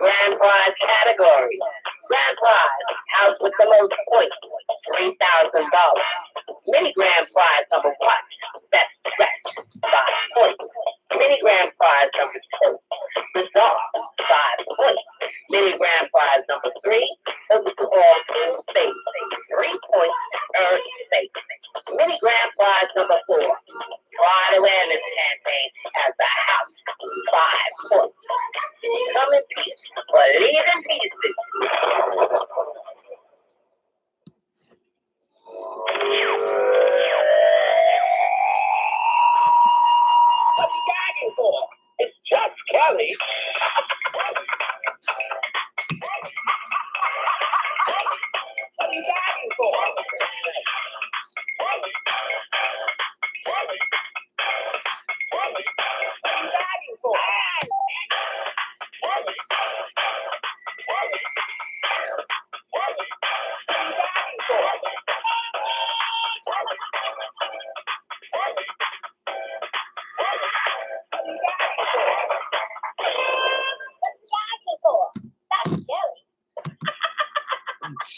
Grand prize category. Grand prize, house with the most points, $3,000. Mini grand prize number one, best dress, 5 points. Mini grand prize number two, bizarre, 5 points. Mini grand prize number three, open to all two states, 3 points, earned state. Mini grand prize number four, fraud awareness campaign at the house, 5 points. Come in peace, believe in pieces. What are you gagging for? It's just Kelly. What are you gagging for?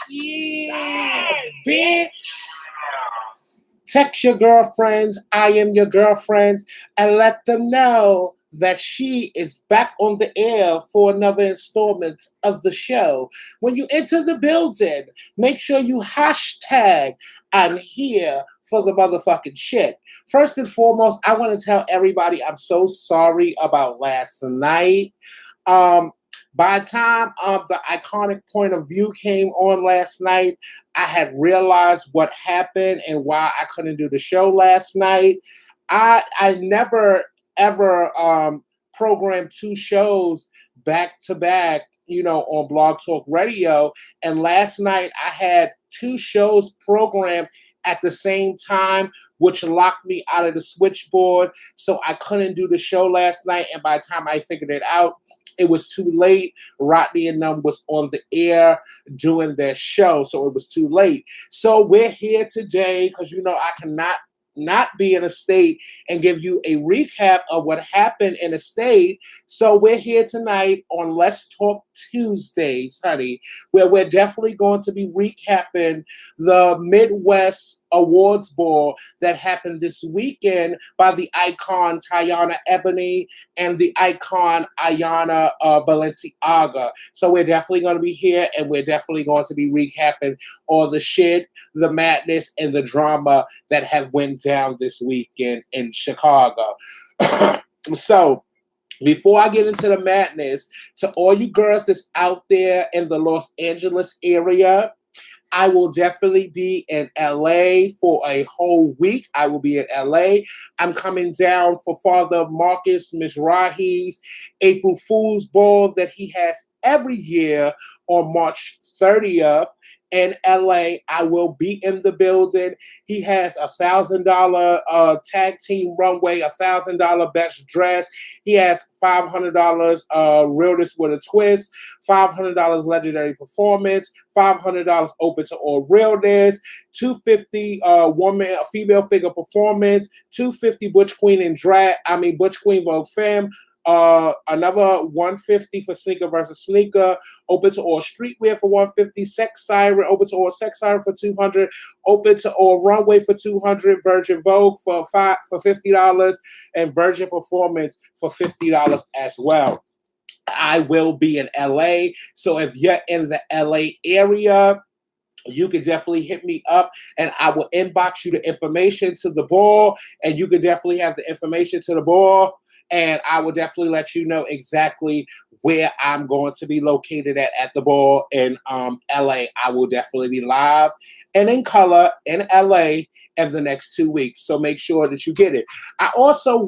Yeah, bitch. Text your girlfriends, I am your girlfriends, and let them know that she is back on the air for another installment of the show. When you enter the building, make sure you hashtag I'm here for the motherfucking shit. First and foremost, I want to tell everybody I'm so sorry about last night. By the time the iconic point of view came on last night, I had realized what happened and why I couldn't do the show last night. I never ever programmed two shows back to back, on Blog Talk Radio. And last night I had two shows programmed at the same time, which locked me out of the switchboard. So I couldn't do the show last night. And by the time I figured it out, it was too late. Rodney and them was on the air doing their show, so it was too late. So we're here today because, I cannot not be in a state and give you a recap of what happened in a state. So we're here tonight on Let's Talk Tuesdays, honey, where we're definitely going to be recapping the Midwest Awards Ball that happened this weekend by the icon Tiana Ebony and the icon Ayana Balenciaga. So we're definitely going to be here, and we're definitely going to be recapping all the shit, the madness, and the drama that have went down this weekend in Chicago. So before I get into the madness, to all you girls that's out there in the Los Angeles area, I will definitely be in LA for a whole week. I will be in LA. I'm coming down for Father Marcus Mizrahi's April Fool's Ball that he has every year on March 30th. In LA, I will be in the building. He has $1,000 tag team runway, $1,000 best dress. He has $500 realness with a twist, $500 legendary performance, $500 open to all realness, $250 woman female figure performance, $250 Butch Queen and drag. Butch Queen Vogue Femme. Another $150 for sneaker versus sneaker, open to all streetwear for $150, sex siren, open to all sex siren for $200, open to all runway for $200, Virgin Vogue for $50, and Virgin Performance for $50 as well. I will be in LA, so if you're in the LA area, you can definitely hit me up and I will inbox you the information to the ball, and you can definitely have the information to the ball. And I will definitely let you know exactly where I'm going to be located at the ball in LA. I will definitely be live and in color in LA in the next 2 weeks. So make sure that you get it. I also,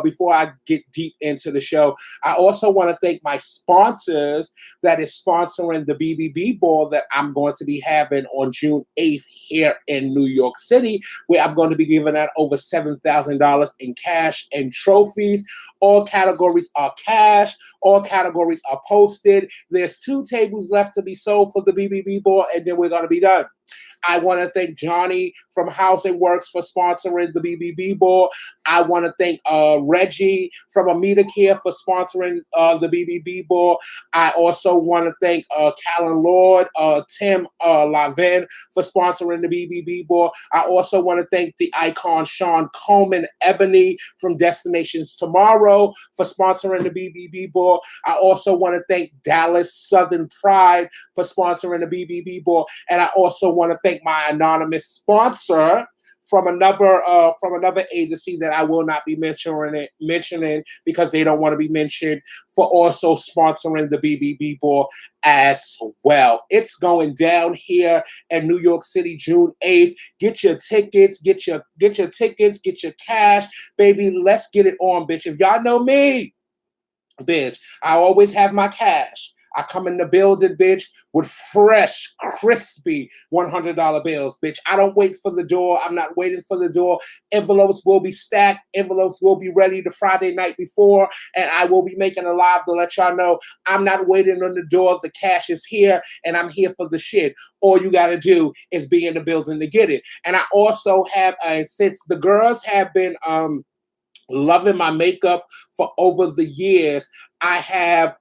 before I get deep into the show, I also want to thank my sponsors that is sponsoring the BBB Ball that I'm going to be having on June 8th here in New York City, where I'm going to be giving out over $7,000 in cash and trophies. All categories are cash. All categories are posted. There's 2 tables left to be sold for the BBB ball, and then we're going to be done. I want to thank Johnny from Housing Works for sponsoring the BBB ball. I want to thank Reggie from Amita Care for sponsoring the BBB ball. I also want to thank Callan Lord, Tim Lavin for sponsoring the BBB ball. I also want to thank the icon Sean Coleman Ebony from Destinations Tomorrow for sponsoring the BBB ball. I also want to thank Dallas Southern Pride for sponsoring the BBB ball. And I also want to thank my anonymous sponsor from another agency that I will not be mentioning because they don't want to be mentioned, for also sponsoring the BBB ball as well. It's going down here in New York City, June 8th. Get your tickets, get your tickets, get your cash, baby. Let's get it on, bitch. If y'all know me, bitch, I always have my cash. I come in the building, bitch, with fresh, crispy $100 bills, bitch. I don't wait for the door. I'm not waiting for the door. Envelopes will be stacked. Envelopes will be ready the Friday night before, and I will be making a live to let y'all know I'm not waiting on the door. The cash is here, and I'm here for the shit. All you got to do is be in the building to get it. And I also have, since the girls have been loving my makeup for over the years, I have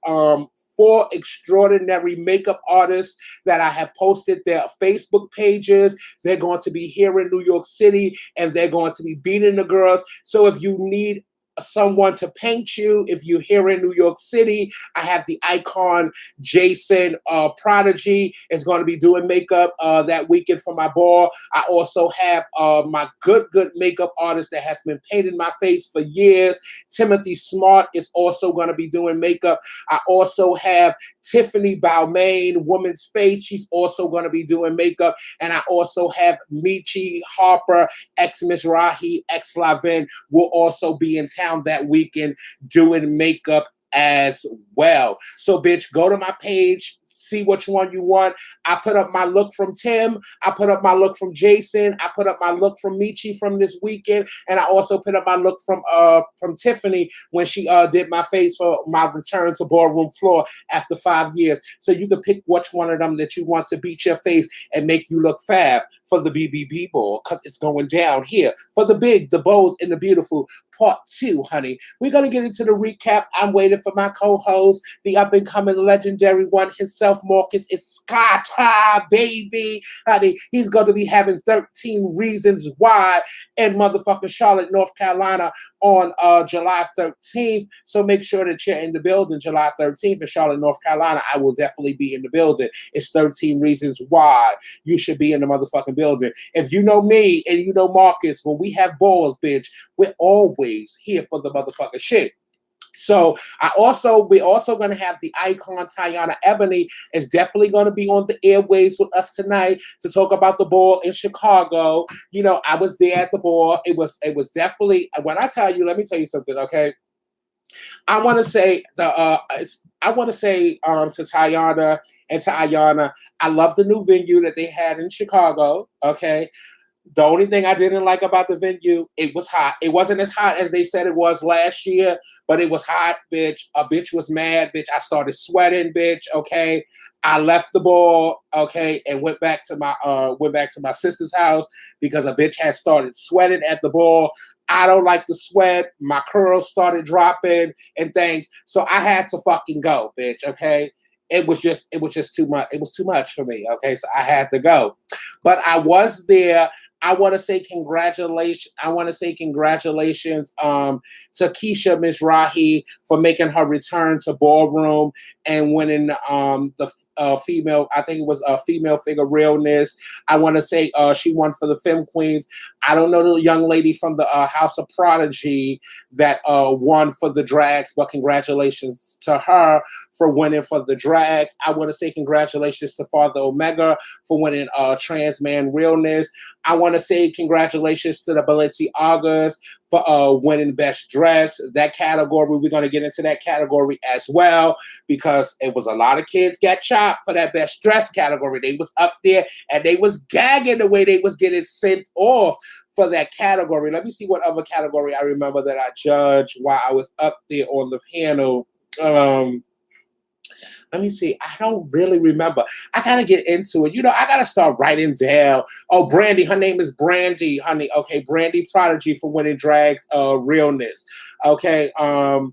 4 extraordinary makeup artists that I have posted their Facebook pages. They're going to be here in New York City, and they're going to be beating the girls. So if you need someone to paint you, if you're here in New York City, I have the icon Jason Prodigy is going to be doing makeup that weekend for my ball. I also have my good makeup artist that has been painting my face for years. Timothy Smart is also going to be doing makeup. I also have Tiffany Balmain, Woman's Face. She's also going to be doing makeup. And I also have Michi Harper, ex-Mizrahi, ex-Lavin, will also be in town that weekend doing makeup as well. So, bitch, go to my page, see which one you want. I put up my look from Tim. I put up my look from Jason. I put up my look from Michi from this weekend. And I also put up my look from Tiffany when she did my face for my return to ballroom floor after 5 years. So you can pick which one of them that you want to beat your face and make you look fab for the BBB ball, because it's going down here for the big, the bold, and the beautiful part 2, honey. We're going to get into the recap. I'm waiting for my co-host, the up-and-coming legendary one himself, Marcus. It's Scott, baby, honey. He's going to be having 13 Reasons Why in motherfucking Charlotte, North Carolina on July 13th. So make sure that you're in the building July 13th in Charlotte, North Carolina. I will definitely be in the building. It's 13 Reasons Why you should be in the motherfucking building. If you know me and you know Marcus, when we have balls, bitch, we're always here for the motherfucking shit. So we're also going to have the icon Tiana Ebony is definitely going to be on the airwaves with us tonight to talk about the ball in Chicago. You know, I was there at the ball. It was definitely, when I tell you, let me tell you something, okay? I want to say to Tiana and to Ayana, I love the new venue that they had in Chicago, okay? The only thing I didn't like about the venue, it was hot. It wasn't as hot as they said it was last year, but it was hot, bitch. A bitch was mad, bitch. I started sweating, bitch. Okay, I left the ball, okay, and went back to my sister's house because a bitch had started sweating at the ball. I don't like the sweat. My curls started dropping and things, so I had to fucking go, bitch. Okay. It was just too much. It was too much for me. Okay, so I had to go, but I was there. I want to say congratulations. To Keisha Mizrahi for making her return to ballroom and winning the female. I think it was a female figure realness. I want to say she won for the Femme Queens. I don't know the young lady from the House of Prodigy that won for the drags, but congratulations to her for winning for the drags. I want to say congratulations to Father Omega for winning Trans Man Realness. I want to say congratulations to the Balenciagas for winning Best Dress. That category, we're going to get into that category as well because it was a lot of kids got chopped for that Best Dress category. They was up there and they was gagging the way they was getting sent off for that category. Let me see what other category I remember that I judged while I was up there on the panel. Um, Let me see. I don't really remember. I gotta get into it. I gotta start writing down. Oh, Brandy. Her name is Brandy, honey. Okay, Brandy Prodigy from When It Drags Realness. Okay. I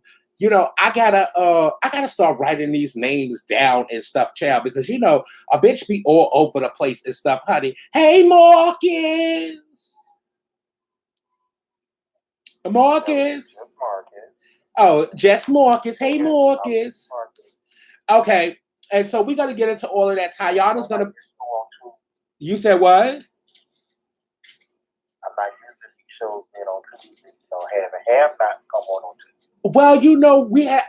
gotta start writing these names down and stuff, child, because a bitch be all over the place and stuff, honey. Hey, Marcus. Marcus. Oh, Jess Marcus. Hey, Marcus. Okay, and so we're gonna get into all of that. Tayana's gonna. You said what? I'm not used to these shows being on TV. Have not come on TV. Well,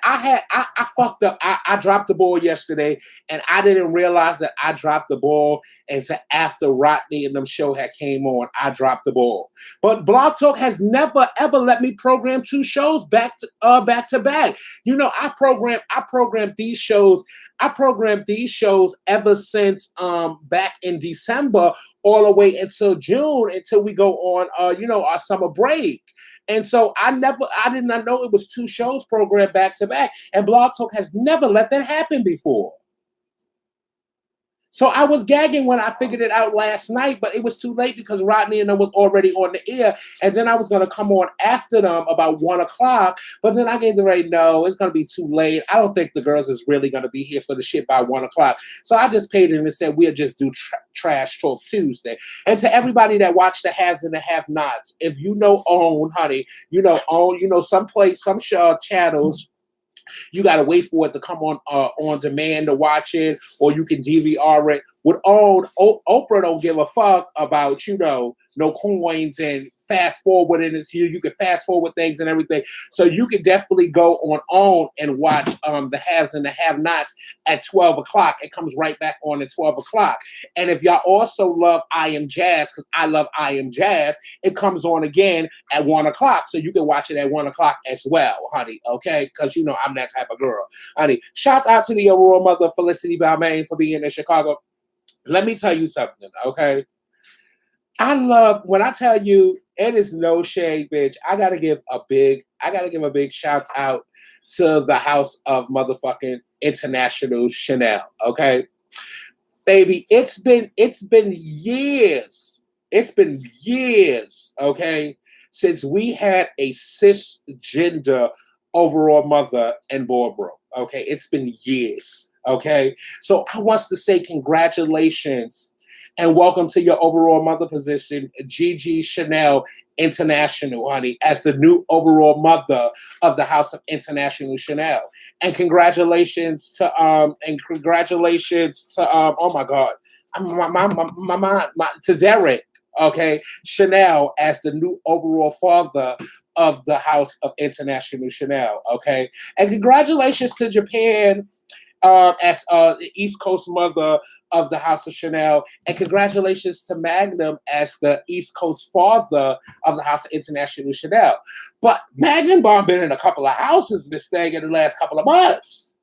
I fucked up. I dropped the ball yesterday, and I didn't realize that I dropped the ball until after Rodney and them show had came on. I dropped the ball. But Blog Talk has never ever let me program two shows back to back. I programmed these shows. I programmed these shows ever since back in December all the way until June until we go on our summer break. And so I did not know it was two shows programmed back to back. And Blog Talk has never let that happen before. So I was gagging when I figured it out last night, but it was too late because Rodney and them was already on the air. And then I was going to come on after them about 1 o'clock. But then I gave the right, no, it's going to be too late. I don't think the girls is really going to be here for the shit by 1 o'clock. So I just paid it and said, we'll just do Trash Talk Tuesday. And to everybody that watched the haves and the have-nots, if OWN, honey, some show channels, you got to wait for it to come on demand to watch it, or you can DVR it. With Oprah don't give a fuck about, no coins and fast forwarding is here. You can fast forward things and everything. So you can definitely go on OWN and watch the haves and the have-nots at 12 o'clock. It comes right back on at 12 o'clock. And if y'all also love I Am Jazz, because I love I Am Jazz, it comes on again at 1 o'clock. So you can watch it at 1 o'clock as well, honey. Okay? Because I'm that type of girl. Honey, shouts out to the overall mother, Felicity Balmain, for being in Chicago. Let me tell you something, okay? When I tell you it is no shade, bitch, I gotta give a big shout out to the house of motherfucking International Chanel, okay? Baby, it's been years. It's been years, okay, since we had a cisgender overall mother and boardroom. Okay, it's been years. Okay, so I want to say congratulations and welcome to your overall mother position, Gigi Chanel International, honey, as the new overall mother of the House of International Chanel. And congratulations to oh my God, to Derek. Okay, Chanel as the new overall father of the House of International Chanel. Okay, and congratulations to Japan as the East Coast mother of the House of Chanel, and congratulations to Magnum as the East Coast father of the House of International Chanel. But Magnum Bomb been in a couple of houses, Miss Thing, in the last couple of months.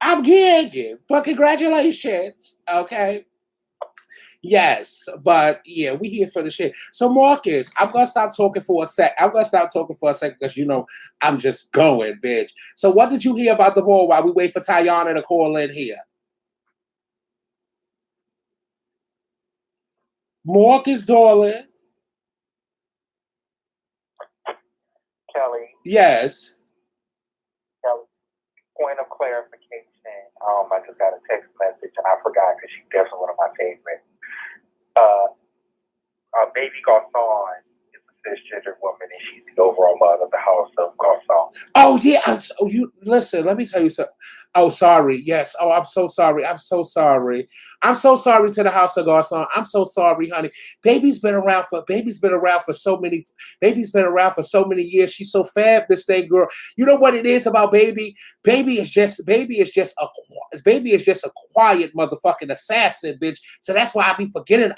I'm gigging, but congratulations, okay? Yes, but yeah, we here for the shit. So Marcus, I'm gonna stop talking for a sec. Because I'm just going, bitch. So what did you hear about the ball while we wait for Tayana to call in here? Marcus, darling. Kelly. Yes. Kelly. Point of clarification. I just got a text message and I forgot because she's definitely one of my favorites. Baby Garcon is a cisgender woman and she's the overall mother of the House of Garcon. Oh yeah. You listen. Let me tell you something. Oh, sorry. Yes. Oh, I'm so sorry. I'm so sorry. I'm so sorry to the House of Garcon. I'm so sorry, honey. Baby's been around for so many years. She's so fab, this thing, girl. You know what it is about Baby? Baby is just a quiet motherfucking assassin, bitch. So that's why I be forgetting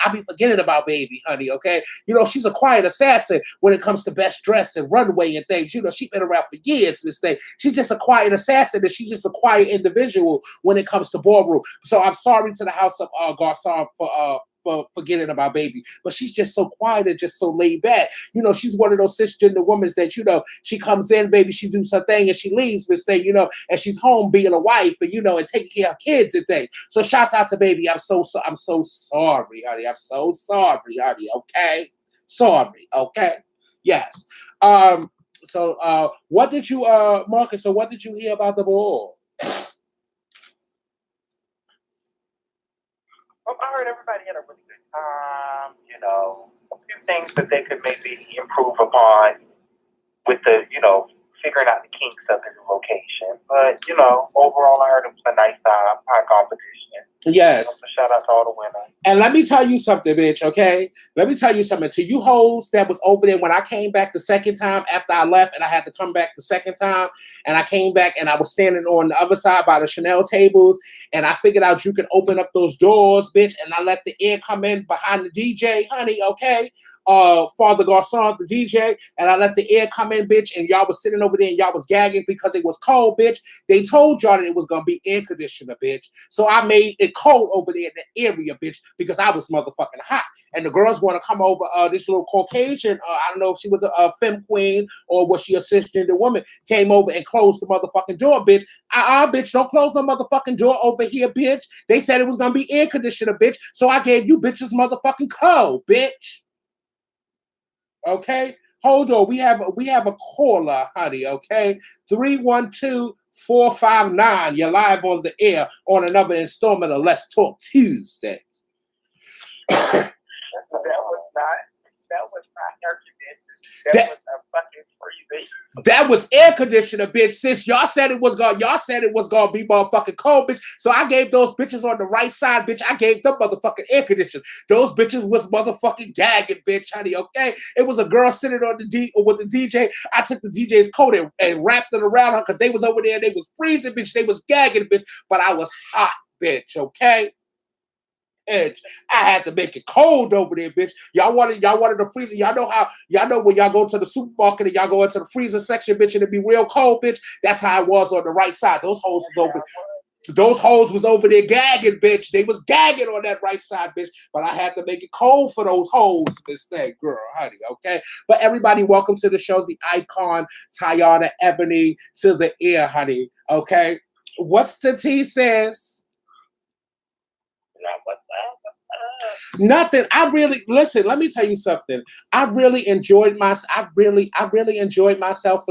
about Baby, honey. Okay. She's a quiet assassin when it comes to best dress and runway and things. She's been around for years, this thing. She's just a quiet assassin and she's just a quiet individual when it comes to ballroom. So I'm sorry to the House of Garcon for forgetting about baby. But she's just so quiet and just so laid back. You know, she's one of those cisgender women that, you know, she comes in, baby, she do her thing and she leaves this thing, you know, and she's home being a wife and, you know, and taking care of kids and things. So shouts out to baby. I'm so sorry, honey. I'm so sorry, honey. Okay. Sorry. Okay. Yes. So what did you Marcus, so what did you hear about the ball? Well, I heard everybody had a really good time, you know, a few things that they could maybe improve upon with the, you know, figuring out the kinks of the location. But, you know, overall, I heard it was a nice time, high competition. Yes. So shout out to all the winners. And let me tell you something, bitch, okay? Let me tell you something. To you hoes that was over there when I came back the second time after I left and I had to come back the second time, and I came back and I was standing on the other side by the Chanel tables, and I figured out you could open up those doors, bitch, and I let the air come in behind the DJ, honey, okay? Father Garcon, the DJ, and I let the air come in, bitch, and y'all was sitting over there and y'all was gagging because it was cold, bitch. They told y'all that it was gonna be air conditioner, bitch. So I made it cold over there in the area, bitch, because I was motherfucking hot. And the girls want to come over, this little Caucasian, I don't know if she was a femme queen or was she a cisgender woman, came over and closed the motherfucking door, bitch. Bitch, don't close no motherfucking door over here, bitch. They said it was gonna be air conditioner, bitch. So I gave you bitches motherfucking code, bitch. Okay, hold on. We have a caller, honey. Okay, 312-459. You're live on the air on another installment of Let's Talk Tuesday. That was not air conditioner. That was a fucking freezing. That was air conditioner, bitch. Sis, y'all said it was gonna be motherfucking cold, bitch. So I gave those bitches on the right side, bitch. I gave them motherfucking air conditioner. Those bitches was motherfucking gagging, bitch, honey. Okay, it was a girl sitting on with the DJ. I took the DJ's coat and wrapped it around her because they was over there. They was freezing, bitch. They was gagging, bitch. But I was hot, bitch. Okay. Edge. I had to make it cold over there, bitch. Y'all wanted the freezer. Y'all know when y'all go to the supermarket and y'all go into the freezer section, bitch, and it be real cold, bitch. That's how it was on the right side. Those hoes was over. Those hoes was over there gagging, bitch. They was gagging on that right side, bitch. But I had to make it cold for those hoes, this thing, girl, honey, okay? But everybody, welcome to the show, the icon, Tiana Ebony, to the air, honey, okay? What's the tea, sis? Nothing. Listen, let me tell you something. I really enjoyed myself for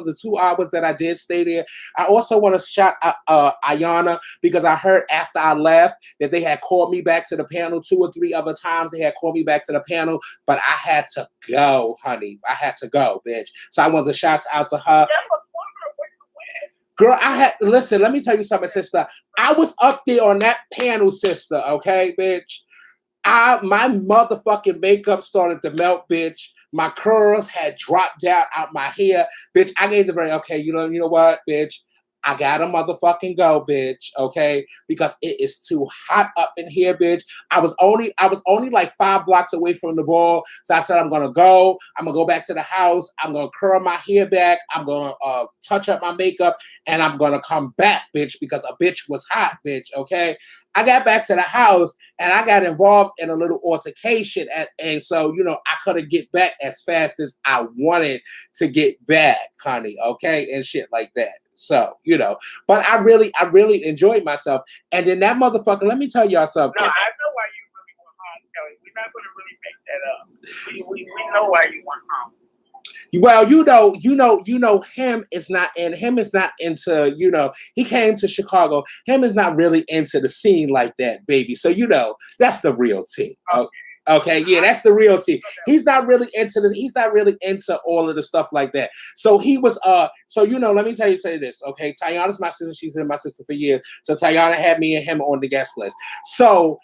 the 2 hours that I did stay there. I also want to shout out Ayana, because I heard after I left that they had called me back to the panel 2 or 3 other times. They had called me back to the panel, but I had to go, honey. I had to go, bitch. So I want to shout out to her. Girl, listen, let me tell you something, sister. I was up there on that panel, sister, okay, bitch? My motherfucking makeup started to melt, bitch. My curls had dropped down out my hair, bitch. I gave the okay, you know what, bitch? I gotta motherfucking go, bitch, okay? Because it is too hot up in here, bitch. I was only like 5 blocks away from the ball. So I said, I'm gonna go back to the house, I'm gonna curl my hair back, I'm gonna touch up my makeup, and I'm gonna come back, bitch, because a bitch was hot, bitch, okay? I got back to the house and I got involved in a little altercation, and so, you know, I couldn't get back as fast as I wanted to get back, honey, okay, and shit like that. So, you know, but I really enjoyed myself. And then that motherfucker, let me tell y'all something. No, I know why you really went home, Kelly. We're not going to really make that up. We know why you went home. Well, him is not into, you know, he came to Chicago. Him is not really into the scene like that, baby. So, you know, that's the real tea. Okay, yeah, that's the real tea. He's not really into all of the stuff like that. So he was, so, you know, let me say this, okay? Tiana's my sister. She's been my sister for years. So Tiana had me and him on the guest list. So,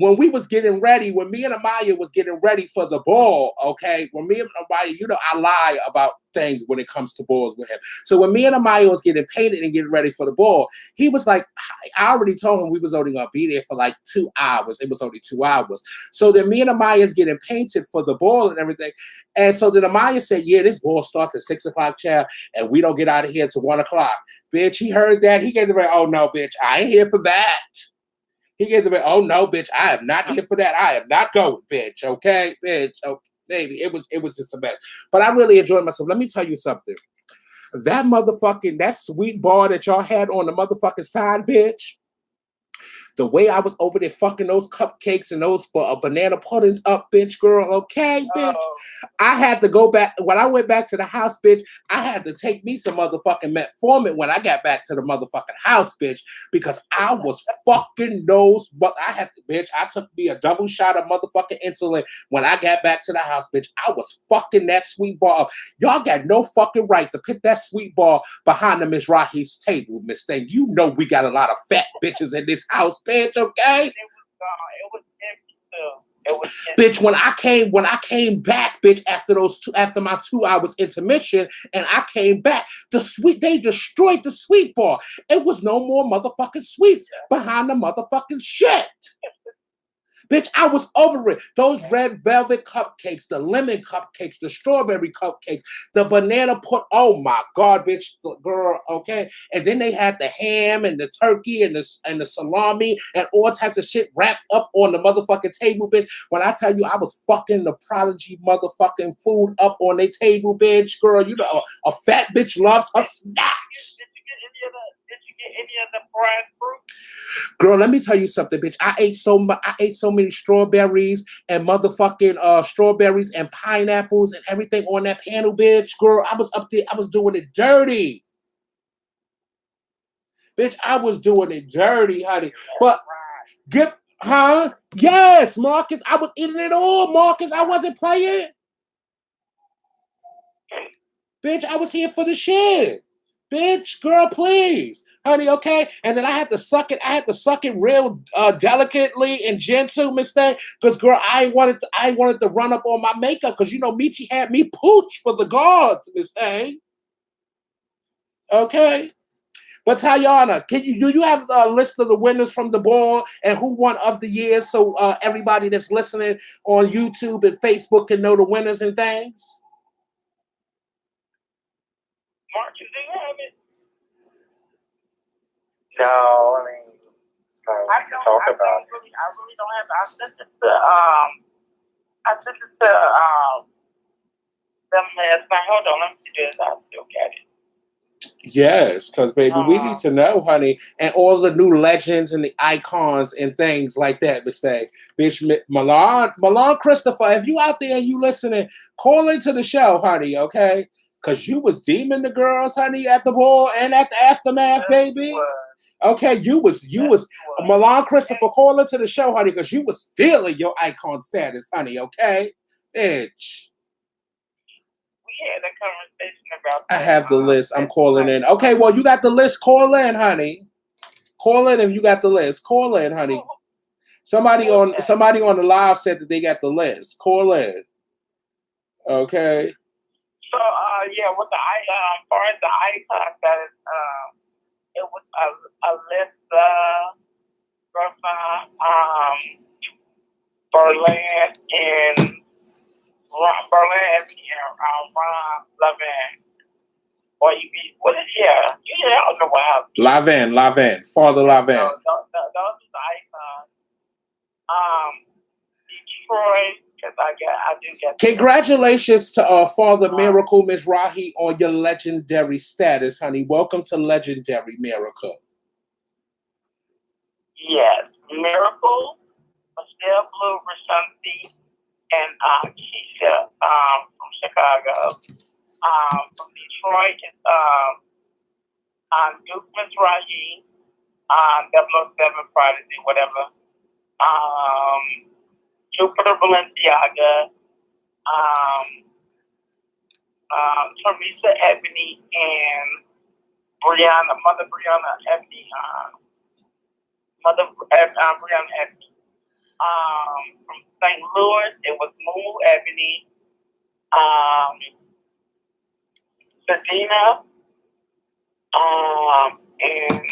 when we was getting ready, when me and Amaya was getting ready for the ball, okay, when me and Amaya, you know, I lie about things when it comes to balls with him. So when me and Amaya was getting painted and getting ready for the ball, he was like, I already told him we was only going to be there for like 2 hours. It was only 2 hours. So then me and Amaya's getting painted for the ball and everything. And so then Amaya said, yeah, this ball starts at 6 o'clock, child, and we don't get out of here till 1 o'clock. Bitch, he heard that. He gave the right, oh no, bitch, I ain't here for that. He gave the oh no, bitch, I am not here for that. I am not going, bitch. Okay, bitch. Oh, baby, it was just a mess. But I really enjoyed myself. Let me tell you something. That sweet bar that y'all had on the motherfucking side, bitch. The way I was over there fucking those cupcakes and those banana puddings up, bitch, girl. Okay, bitch. I had to go back. When I went back to the house, bitch, I had to take me some motherfucking metformin when I got back to the motherfucking house, bitch, because I was fucking those. But I took me a double shot of motherfucking insulin when I got back to the house, bitch. I was fucking that sweet bar up. Y'all got no fucking right to put that sweet bar behind the Miss Rahi's table, Miss Thing. You know we got a lot of fat bitches in this house, bitch, okay? It was empty still. It was empty. Bitch, when I came back, bitch, after my 2 hours intermission, and I came back, they destroyed the sweet bar. It was no more motherfucking sweets behind the motherfucking shit. Bitch, I was over it. Those red velvet cupcakes, the lemon cupcakes, the strawberry cupcakes, the banana oh my God, bitch, girl, okay? And then they had the ham and the turkey and the salami and all types of shit wrapped up on the motherfucking table, bitch. When I tell you I was fucking the Prodigy motherfucking food up on their table, bitch, girl, you know, a fat bitch loves her snacks. Did you get any of the fried fruit? Girl, let me tell you something, bitch. I ate so many strawberries and motherfucking strawberries and pineapples and everything on that panel, bitch. Girl, I was up there. I was doing it dirty. Bitch, I was doing it dirty, honey. But yes, Marcus. I was eating it all, Marcus. I wasn't playing. Bitch, I was here for the shit. Bitch, girl, please. Honey, okay? And then I had to suck it. I had to suck it real delicately and gentle, Miss Thing. Because, girl, I wanted to run up on my makeup. Because, you know, Michi had me pooch for the gods, Miss Thing. Okay? But, Tayana, do you have a list of the winners from the ball and who won of the year so everybody that's listening on YouTube and Facebook can know the winners and things? Mark, do you have it? No, I mean, I really don't have it. I sent it to them last night. Hold on, let me see this. I'll still get it. Yes, because baby, we need to know, honey, and all the new legends and the icons and things like that. Mistake, bitch, Milan Christopher, if you out there and you listening, call into the show, honey, okay? Because you was deeming the girls, honey, at the ball and at the aftermath, baby. Okay, you was Milan Christopher, call into the show, honey, because you was feeling your icon status, honey. Okay, bitch. We had a conversation about. I have the list. I'm calling in. Okay, well, you got the list. Call in, honey. Call in if you got the list. Call in, honey. Somebody on the live said that they got the list. Call in. Okay. So with the as far as the icon status, it was Alyssa, Berlin, and Ron Lavin. Or I don't know what happened. Lavin, Father Lavin. Those are the icons. Detroit, because I do get. Congratulations to Father Miracle, Ms. Rahi, on your legendary status, honey. Welcome to Legendary Miracle. Yes, Miracle, Michelle Blue, Rashanti, and Keisha from Chicago. From Detroit, it's Duke Mizrahi, 007 Prodigy, whatever. Jupiter Balenciaga, Teresa Ebony, and Mother Brianna Ebony. Brianna Ebony. From St. Louis, it was Moo Ebony. Sedina, and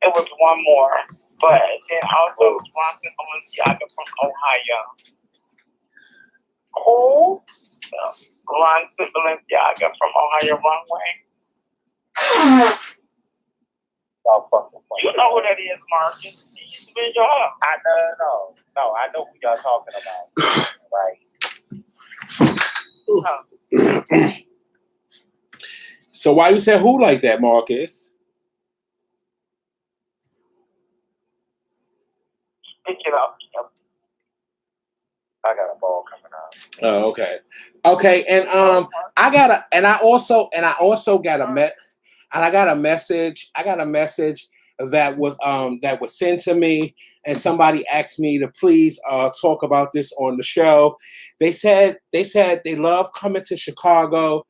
it was one more, but then also Ronson Balenciaga from Ohio. Cool. Ronson Balenciaga from Ohio Runway. Y'all fucking You know who that is, Marcus. He used to be in your house. I know who y'all talking about. Right. So why you say who like that, Marcus? Pick it up. I got a ball coming out. Oh, okay. Okay, and I also got a message. I got a message that was sent to me, and somebody asked me to please talk about this on the show. They said they love coming to Chicago,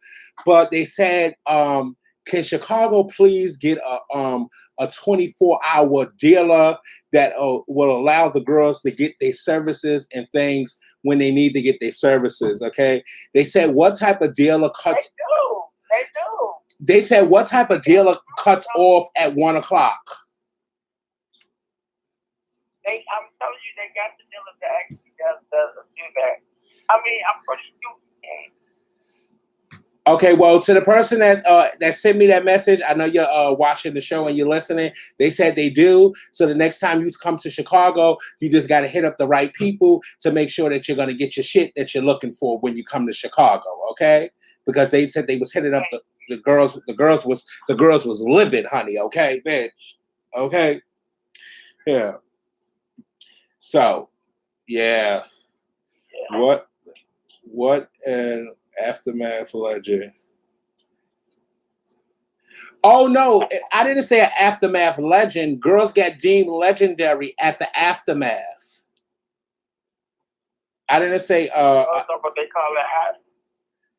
but they said, can Chicago please get a 24-hour dealer that will allow the girls to get their services and things when they need to get their services, okay? They said, what type of dealer cuts... They do. They said, what type of dealer cuts off at 1 o'clock? I'm telling you, they got the dealer that actually does do that. I mean, I'm pretty stupid. Okay, well, to the person that sent me that message, I know you're watching the show and you're listening. They said they do. So the next time you come to Chicago, you just got to hit up the right people to make sure that you're going to get your shit that you're looking for when you come to Chicago. Okay, because they said they was hitting up the girls. The girls was livid, honey. Okay, bitch. Okay, yeah. So, yeah. What an aftermath legend. Oh no, I didn't say an aftermath legend. Girls got deemed legendary at the aftermath. I didn't say But they call it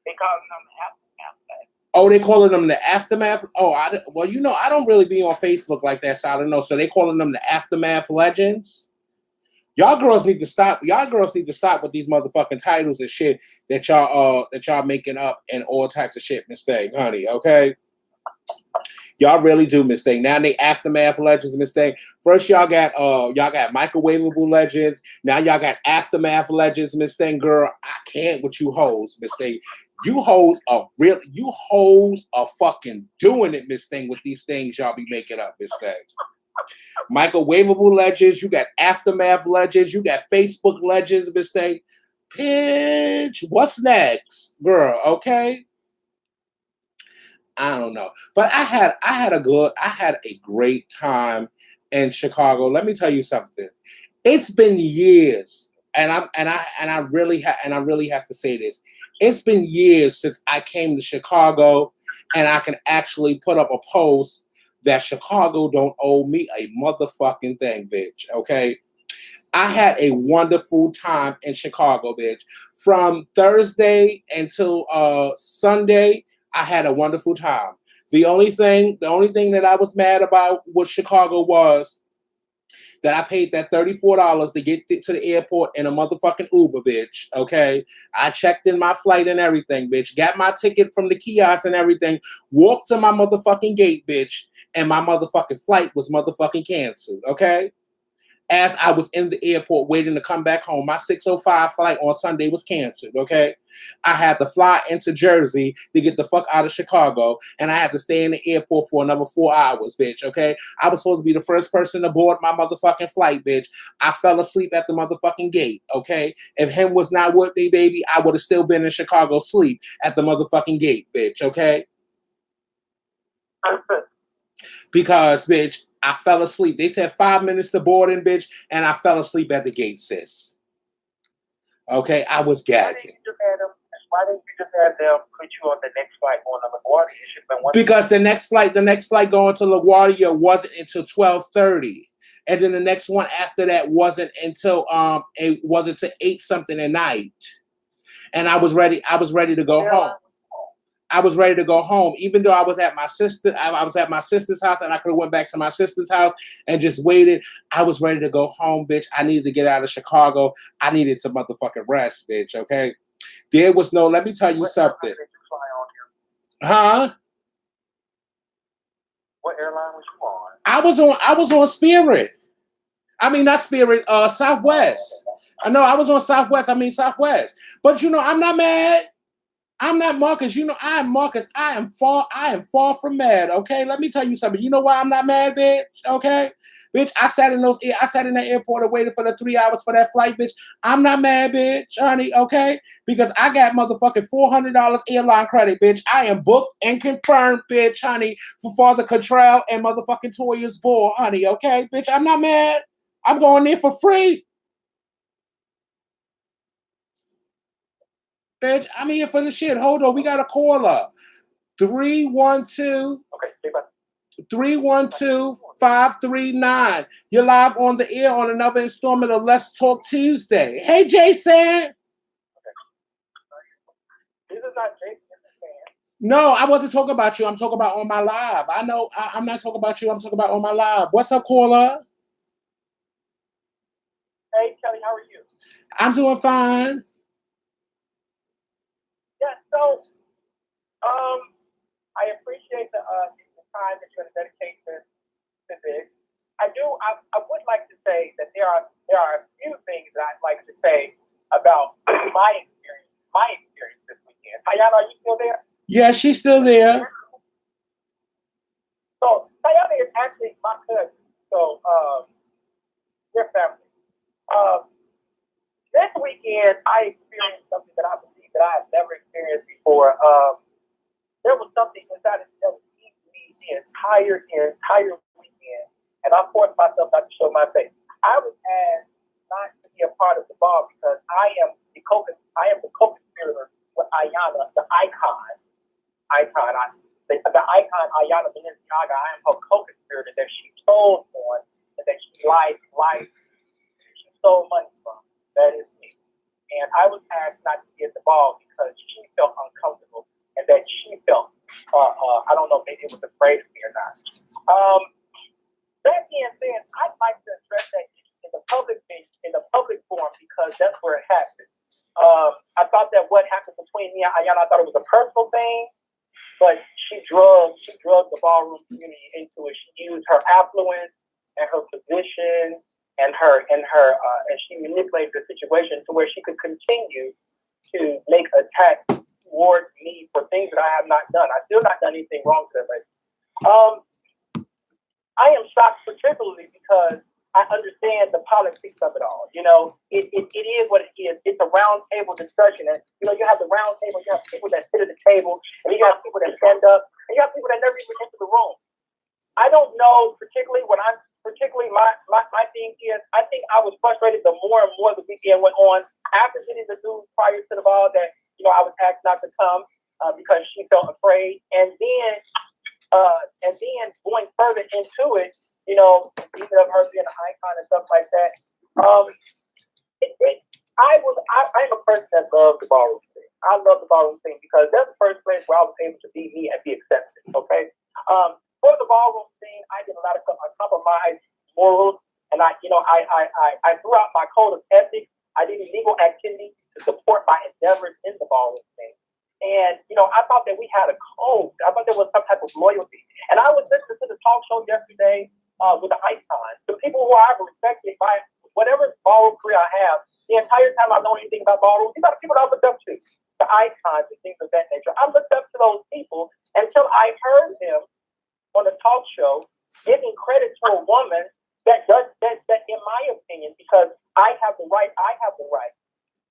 they call them the aftermath. Oh, they calling them the aftermath? Oh, I don't really be on Facebook like that, so I don't know. So they calling them the aftermath legends? Y'all girls need to stop. Y'all girls need to stop with these motherfucking titles and shit that y'all making up and all types of shit mistake, honey. Okay, y'all really do mistake. Now they aftermath legends mistake. First y'all got microwavable legends. Now y'all got aftermath legends mistake. Girl, I can't with you hoes mistake. You hoes are fucking doing it mistake with these things y'all be making up mistake. Microwavable legends, you got aftermath legends, you got Facebook legends, mistake. Pitch, what's next, girl? Okay, I don't know, but I had a great time in Chicago. Let me tell you something. It's been years, and I really have to say this. It's been years since I came to Chicago, and I can actually put up a post that Chicago don't owe me a motherfucking thing, bitch, okay? I had a wonderful time in Chicago, bitch. From Thursday until Sunday, I had a wonderful time. The only thing that I was mad about with Chicago was that I paid that $34 to get to the airport in a motherfucking Uber, bitch, okay? I checked in my flight and everything, bitch. Got my ticket from the kiosk and everything. Walked to my motherfucking gate, bitch, and my motherfucking flight was motherfucking canceled, okay? As I was in the airport waiting to come back home, my 6:05 flight on Sunday was canceled, okay? I had to fly into Jersey to get the fuck out of Chicago, and I had to stay in the airport for another 4 hours, bitch, okay? I was supposed to be the first person to board my motherfucking flight, bitch. I fell asleep at the motherfucking gate, okay? If him was not with me, baby, I would have still been in Chicago sleep at the motherfucking gate, bitch, okay? Because, bitch, I fell asleep. They said 5 minutes to boarding, bitch, and I fell asleep at the gate, sis. Okay, I was gagging. Why didn't you just have them put you on the next flight going to LaGuardia? Because the next flight going to LaGuardia wasn't until 12:30. And then the next one after that wasn't until 8 something at night. And I was ready to go home. I was ready to go home, even though I was at my sister. I was at my sister's house, and I could have went back to my sister's house and just waited. I was ready to go home, bitch. I needed to get out of Chicago. I needed to motherfucking rest, bitch. Okay, there was no. Let me tell you something. Huh? What airline was you on? I was on Spirit. I mean, not Spirit. Southwest. I know I was on Southwest. Southwest. But I'm not mad. I'm not Marcus. You know, I am Marcus. I am far from mad. Okay, let me tell you something. You know why I'm not mad, bitch? Okay, bitch. I sat in that airport and waited for the 3 hours for that flight, bitch. I'm not mad, bitch, honey. Okay, because I got motherfucking $400 airline credit, bitch. I am booked and confirmed, bitch, honey, for Father Cottrell and motherfucking Toya's ball, honey. Okay, bitch. I'm not mad. I'm going there for free. Bitch, I'm here for the shit. Hold on, we got a caller. 312 Okay, stay back. 312-539. You're live on the air on another installment of Let's Talk Tuesday. Hey, Jason. This is not Jason. No, I wasn't talking about you. I'm talking about on my live. I know I'm not talking about you. I'm talking about on my live. What's up, caller? Hey, Kelly, how are you? I'm doing fine. Yeah, so, I appreciate the time that you're going to dedicate to this. I would like to say that there are a few things that I'd like to say about my experience this weekend. Tayana, are you still there? Yeah, she's still there. So Tayana is actually my cousin. So we're family. This weekend I experienced something that I believe that I have never experienced before. There was something inside of me that was eating me the entire weekend, and I forced myself not to show my face. I was asked not to be a part of the ball because I am the co-conspirator with Ayana, the icon. The icon Ayana Balenciaga. I am her co-conspirator that she sold on and that she she stole money from. That is me. And I was asked not to be at the ball because she felt uncomfortable and that she felt, I don't know, maybe it was afraid of me or not. That being said, I'd like to address that in the public forum because that's where it happened. I thought that what happened between me and Ayana, I thought it was a personal thing, but she drugged the ballroom community into it. She used her affluence and her position and she manipulated the situation to where she could continue to make attacks towards me for things that I have not done. I've still not done anything wrong to her. I am shocked particularly because I understand the politics of it all. You know, it is what it is. It's a round table discussion. And, you know, you have the round table, you have people that sit at the table, and you have people that stand up, and you have people that never even enter the room. I don't know particularly my thing is, I think I was frustrated the more and more the weekend went on. After getting the news prior to the ball that, you know, I was asked not to come because she felt afraid. And then going further into it, you know, speaking of her being an icon and stuff like that, I'm a person that loves the ballroom thing. I love the ballroom thing because that's the first place where I was able to be me and be accepted. Okay. For the ballroom thing, I did a lot of stuff. I compromised morals, and I threw out my code of ethics. I did illegal activity to support my endeavors in the ballroom thing. And, you know, I thought that we had a code. I thought there was some type of loyalty. And I was listening to the talk show yesterday with the icon. The people who I've respected by whatever ballroom career I have, the entire time I've known anything about ballroom, these are the people that I looked up to, the icons and things of that nature. I looked up to those people until I heard them on a talk show giving credit to a woman that in my opinion, because I have the right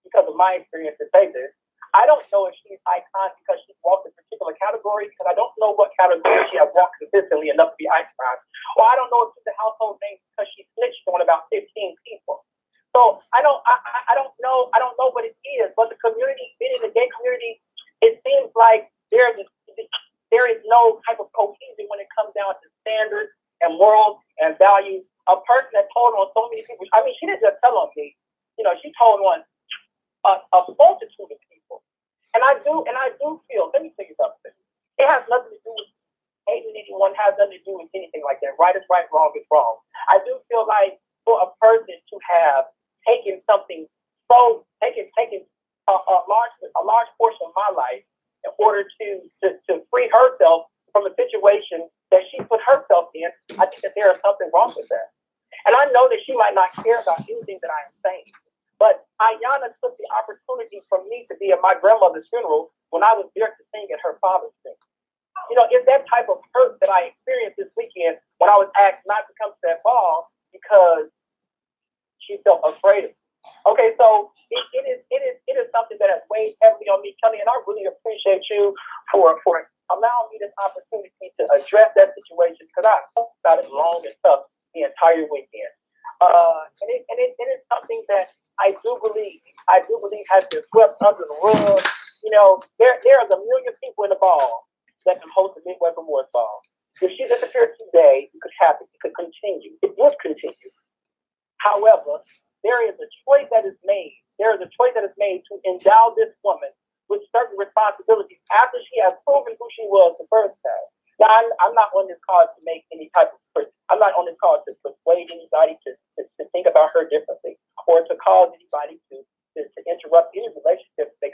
because of my experience to say this. I don't know if she's icon because she's walked a particular category, because I don't know what category she has walked consistently enough to be icon. Or I don't know if she's a household name because she snitched on about 15 people. So I don't know what it is, but the community, being in the gay community, it seems like there is no type of cohesion when it comes down to standards and morals and values. A person that told on so many people, I mean, she didn't just tell on me, you know, she told on a multitude of people. And I do feel, let me tell you something. It has nothing to do with hating anyone, has nothing to do with anything like that. Right is right, wrong is wrong. I do feel like for a person to have taken something taken a large portion of my life in order to free herself from a situation that she put herself in, I think that there is something wrong with that. And I know that she might not care about anything that I am saying. But Ayana took the opportunity for me to be at my grandmother's funeral when I was there to sing at her father's thing. You know, it's that type of hurt that I experienced this weekend when I was asked not to come to that ball because she felt afraid of me. Okay, so it is something that has weighed heavily on me, Kelly, and I really appreciate you for allowing me this opportunity to address that situation because I talked about it long and tough the entire weekend. And it is something that I do believe has been swept under the rug. You know, there is a million people in the ball that can host the Midwest Awards Ball. If she disappeared today, it could happen. It could continue. It would continue. However, there is a choice that is made. There is a choice that is made to endow this woman with certain responsibilities after she has proven who she was the first time. Now, I'm not on this call to make any type of, I'm not on this call to persuade anybody to think about her differently or to cause anybody to interrupt any relationship they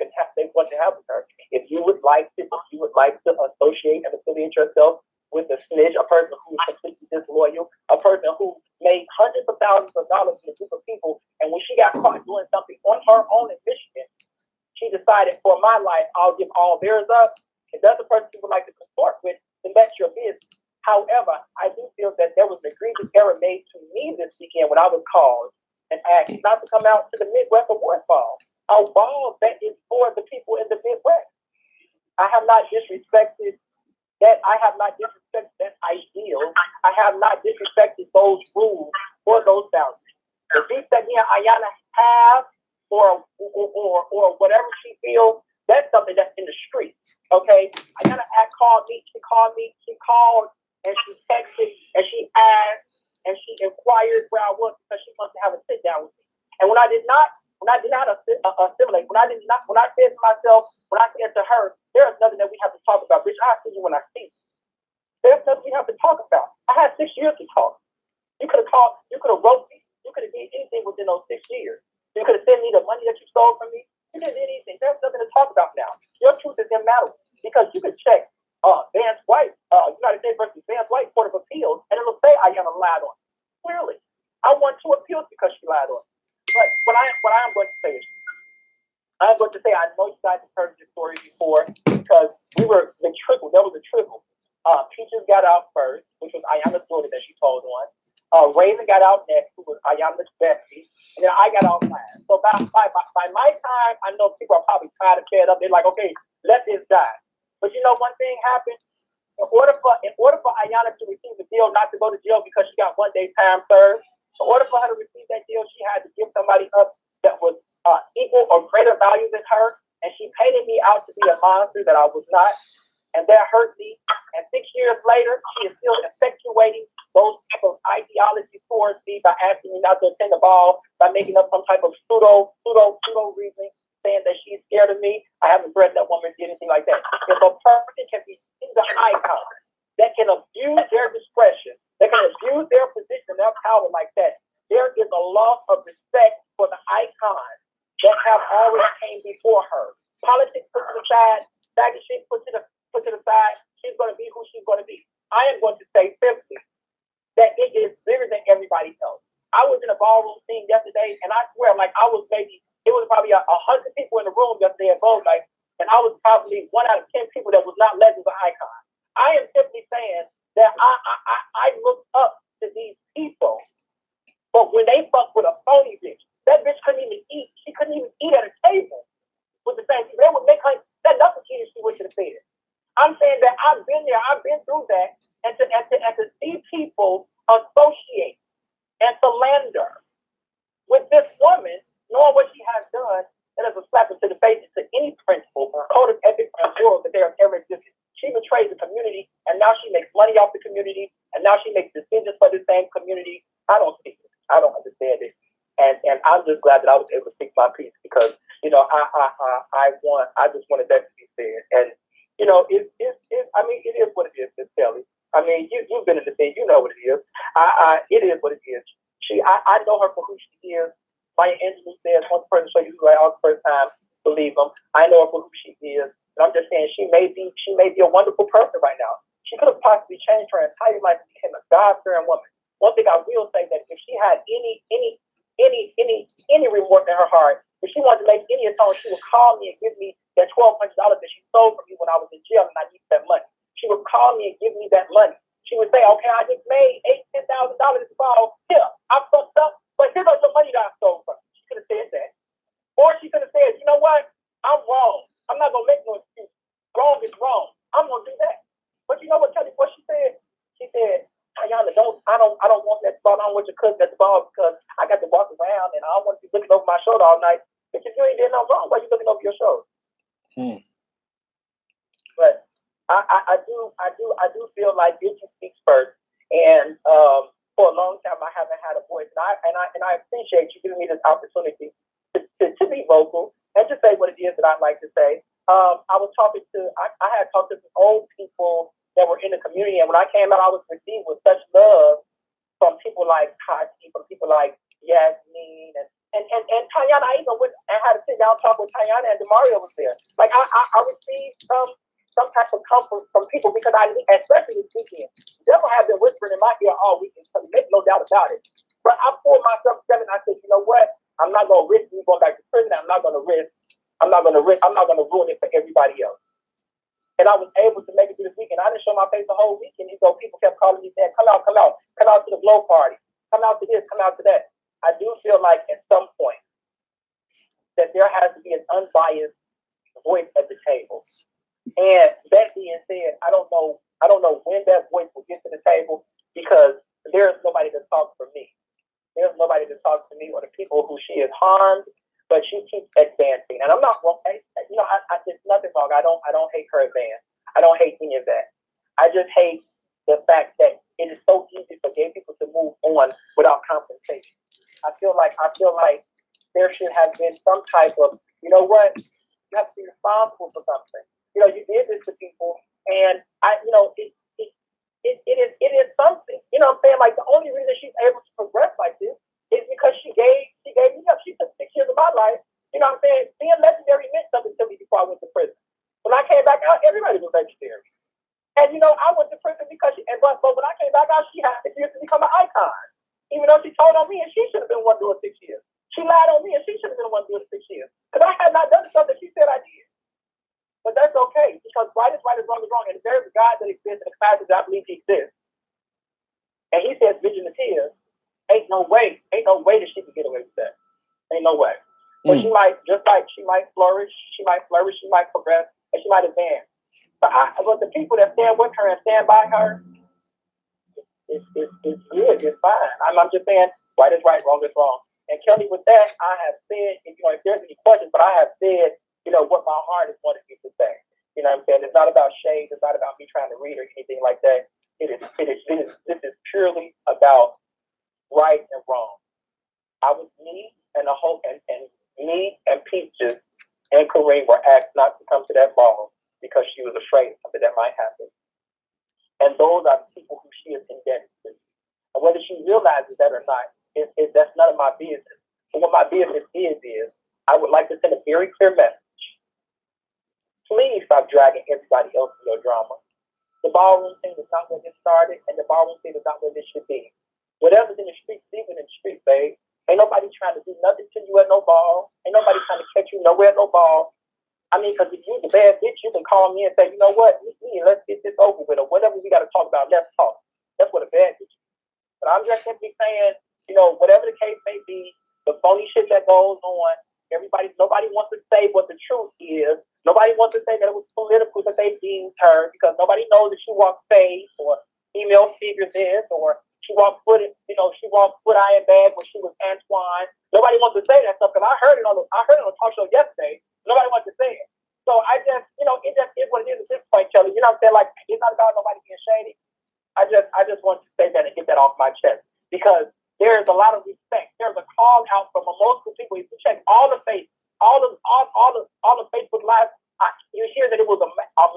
want to have with her. If you would like to associate and affiliate yourself with a snitch, a person who is completely disloyal, a person who made hundreds of thousands of dollars in a group of people, and when she got caught doing something on her own in Michigan, she decided, for my life, I'll give all theirs up. If that's a person you would like to consort with, then that's your business. However, I do feel that there was an egregious error made to me this weekend when I was called and asked not to come out to the Midwest Awards Ball. A ball that is for the people in the Midwest. I have not disrespected that. I have not disrespected that ideal. I have not disrespected those rules or those boundaries. The beef that me and Ayana have or whatever she feels, that's something that's in the street. Okay? Ayana called me, she called and she texted and she asked and she inquired where I was because she wants to have a sit down with me. And when I did not assimilate, when I said to myself, when I said to her, there is nothing that we have to talk about, bitch, I'll see you when I see you. There's nothing we have to talk about. I had 6 years to talk. You could have called, you could have wrote me, you could have did anything within those 6 years. You could have sent me the money that you stole from me. You didn't do anything. There's nothing to talk about now. Your truth is immaterial because you could check Vance White, United States versus Vance White Court of Appeals, and it'll say Ayana lied on me. Clearly, I won 2 appeals because she lied on me. But what I am going to say is, I'm going to say I know you guys have heard this story before because there was a trickle. Peaches got out first, which was Ayana's daughter that she told on. Raven got out next, who was Ayana's bestie, and then I got out last. So by my time, I know people are probably tired of fed up. They're like, okay, let this die. But you know, one thing happened. In order for Ayana to receive the deal not to go to jail because she got 1 day time served, in order for her to receive that deal, she had to give somebody up that was equal or greater value than her, and she painted me out to be a monster that I was not, and that hurt me. And 6 years later, she is still effectuating those type of ideologies towards me by asking me not to attend the ball, by making up some type of pseudo reasoning, saying that she's scared of me. I haven't read that woman did anything like that. If a person can be the icon that can abuse their discretion, that can abuse their position, their power like that, there is a loss of respect for the icons that have always came before her. Politics put to the side, faggot shit put to the side. She's going to be who she's going to be. I am going to say simply that it is bigger than everybody else. I was in a ballroom scene yesterday, and I swear, like it was probably 100 people in the room yesterday at Gold Night, and I was probably 1 out of 10 people that was not legends or icons. I am simply saying that I look up to these people, but when they fuck with a phony bitch, that bitch couldn't even eat. She couldn't even eat at a table with the same people. They would make her that nothing she went to the bed. I'm saying that I've been there, I've been through that, and to see people associate and philander with this woman, knowing what she has done, that is a slap into the face to any principle or code of ethics or moral that they have ever existed. She betrays the community, and now she makes money off the community, and now she makes decisions for the same community. I don't see it. I don't understand it. And I'm just glad that I was able to speak my piece because, you know, I just wanted that to be said. And, you know, it is what it is, Miss Kelly. I mean, you've been in the thing, you know what it is. It is what it is. I know her for who she is. Maya Angelou says, one person show you right all the first time, believe them. I know her for who she is. And I'm just saying she may be a wonderful person right now. She could have possibly changed her entire life and became a God-fearing woman. One thing I will say that if she had any remorse in her heart, if she wanted to make any atonement, she would call me and give me that $1,200 that she stole from me when I was in jail and I needed that money. She would call me and give me that money. She would say, okay, I just made $8,000, $10,000 this fall. Here, I fucked up, but here's all the money that I stole from you. She could have said that. Or she could have said, you know what? I'm wrong. I'm not going to make no excuse. Wrong is wrong. I'm going to do that. But you know what, Kelly, what she said? She said, Tayana, I don't want that ball. I don't want your cousin at the ball because I got to walk around and I don't want to be looking over my shoulder all night. If you ain't did nothing wrong, why are you looking over your shoulder? But I do feel like Guilty speaks first, and for a long time I haven't had a voice, and I appreciate you giving me this opportunity to be vocal and to say what it is that I'd like to say. I was talking to I had talked to some old people that were in the community, and when I came out, I was received with such love from people like Tati, from people like Yasmin, and Tayana. I even went and had a sit down talk with Tayana, and Demario was there. Like I received some type of comfort from people because especially this weekend, the devil has been whispering in my ear all weekend, so make no doubt about it. But I pulled myself together and I said, you know what? I'm not going to risk me going back to prison. I'm not going to ruin it for everybody else. And I was able to make it through this weekend. I didn't show my face the whole weekend. So people kept calling me saying, come out to the blow party, come out to this, come out to that. I do feel like at some point that there has to be an unbiased voice at the table. And that being said, I don't know when that voice will get to the table because there's nobody to talk for me. There's nobody to talk to me or the people who she has harmed, but she keeps advancing. And I'm not wrong. There's nothing wrong. I don't hate her advance. I don't hate any of that. I just hate the fact that it is so easy for gay people to move on without compensation. I feel like there should have been some type of, you know what, you have to be responsible for something. You know, you did this to people, and it is something. You know what I'm saying? Like the only reason she's able to progress like this is because she gave me up. She took 6 years of my life. You know what I'm saying? Being legendary meant something to me before I went to prison. When I came back out, everybody was legendary. And you know, I went to prison because but when I came back out, she had to become an icon. Even though she told on me and she should have been one doing 6 years. She lied on me and she should have been one doing 6 years. Because I had not done the stuff that she said I did. But that's okay, because right is right, wrong is wrong. And if there's a God that exists in the classes, I believe he exists. And he says vision is his. Ain't no way that she can get away with that. Ain't no way. But she might flourish, she might progress, and she might advance. But the people that stand with her and stand by her, it's good, it's fine. I'm just saying, right is right, wrong is wrong. And Kelly, with that, I have said, if there's any questions, but I have said, what my heart is wanting me to say. You know what I'm saying? It's not about shade. It's not about me trying to read or anything like that. This is purely about right and wrong. I was me and me and Peaches and Kareem were asked not to come to that ball because she was afraid something that might happen. And those are the people who she is indebted to. And whether she realizes that or not, that's none of my business. But what my business is I would like to send a very clear message. Please stop dragging everybody else in your drama. The ballroom thing is not where this started, and the ballroom thing is not where this should be. Whatever's in the streets, leave it in the streets, babe. Ain't nobody trying to do nothing to you at no ball. Ain't nobody trying to catch you nowhere at no ball. I mean, because if you're a bad bitch, you can call me and say, you know what, let's get this over with, or whatever we got to talk about, let's talk. That's what a bad bitch is. But I'm just simply saying, whatever the case may be, the phony shit that goes on, nobody wants to say what the truth is. Nobody wants to say that it was political that they deemed her, because nobody knows that she walked face or female figures this, or she walked foot iron bag when she was Antoine. Nobody wants to say that stuff because I heard it on the talk show yesterday. Nobody wants to say it. So I just, it just is what it is at this point, Kelly. You know what I'm saying? Like, it's not about nobody being shady. I just want to say that and get that off my chest, because there is a lot of respect. There's a call out from multiple people. If you check all the Facebook lives, you hear that it was a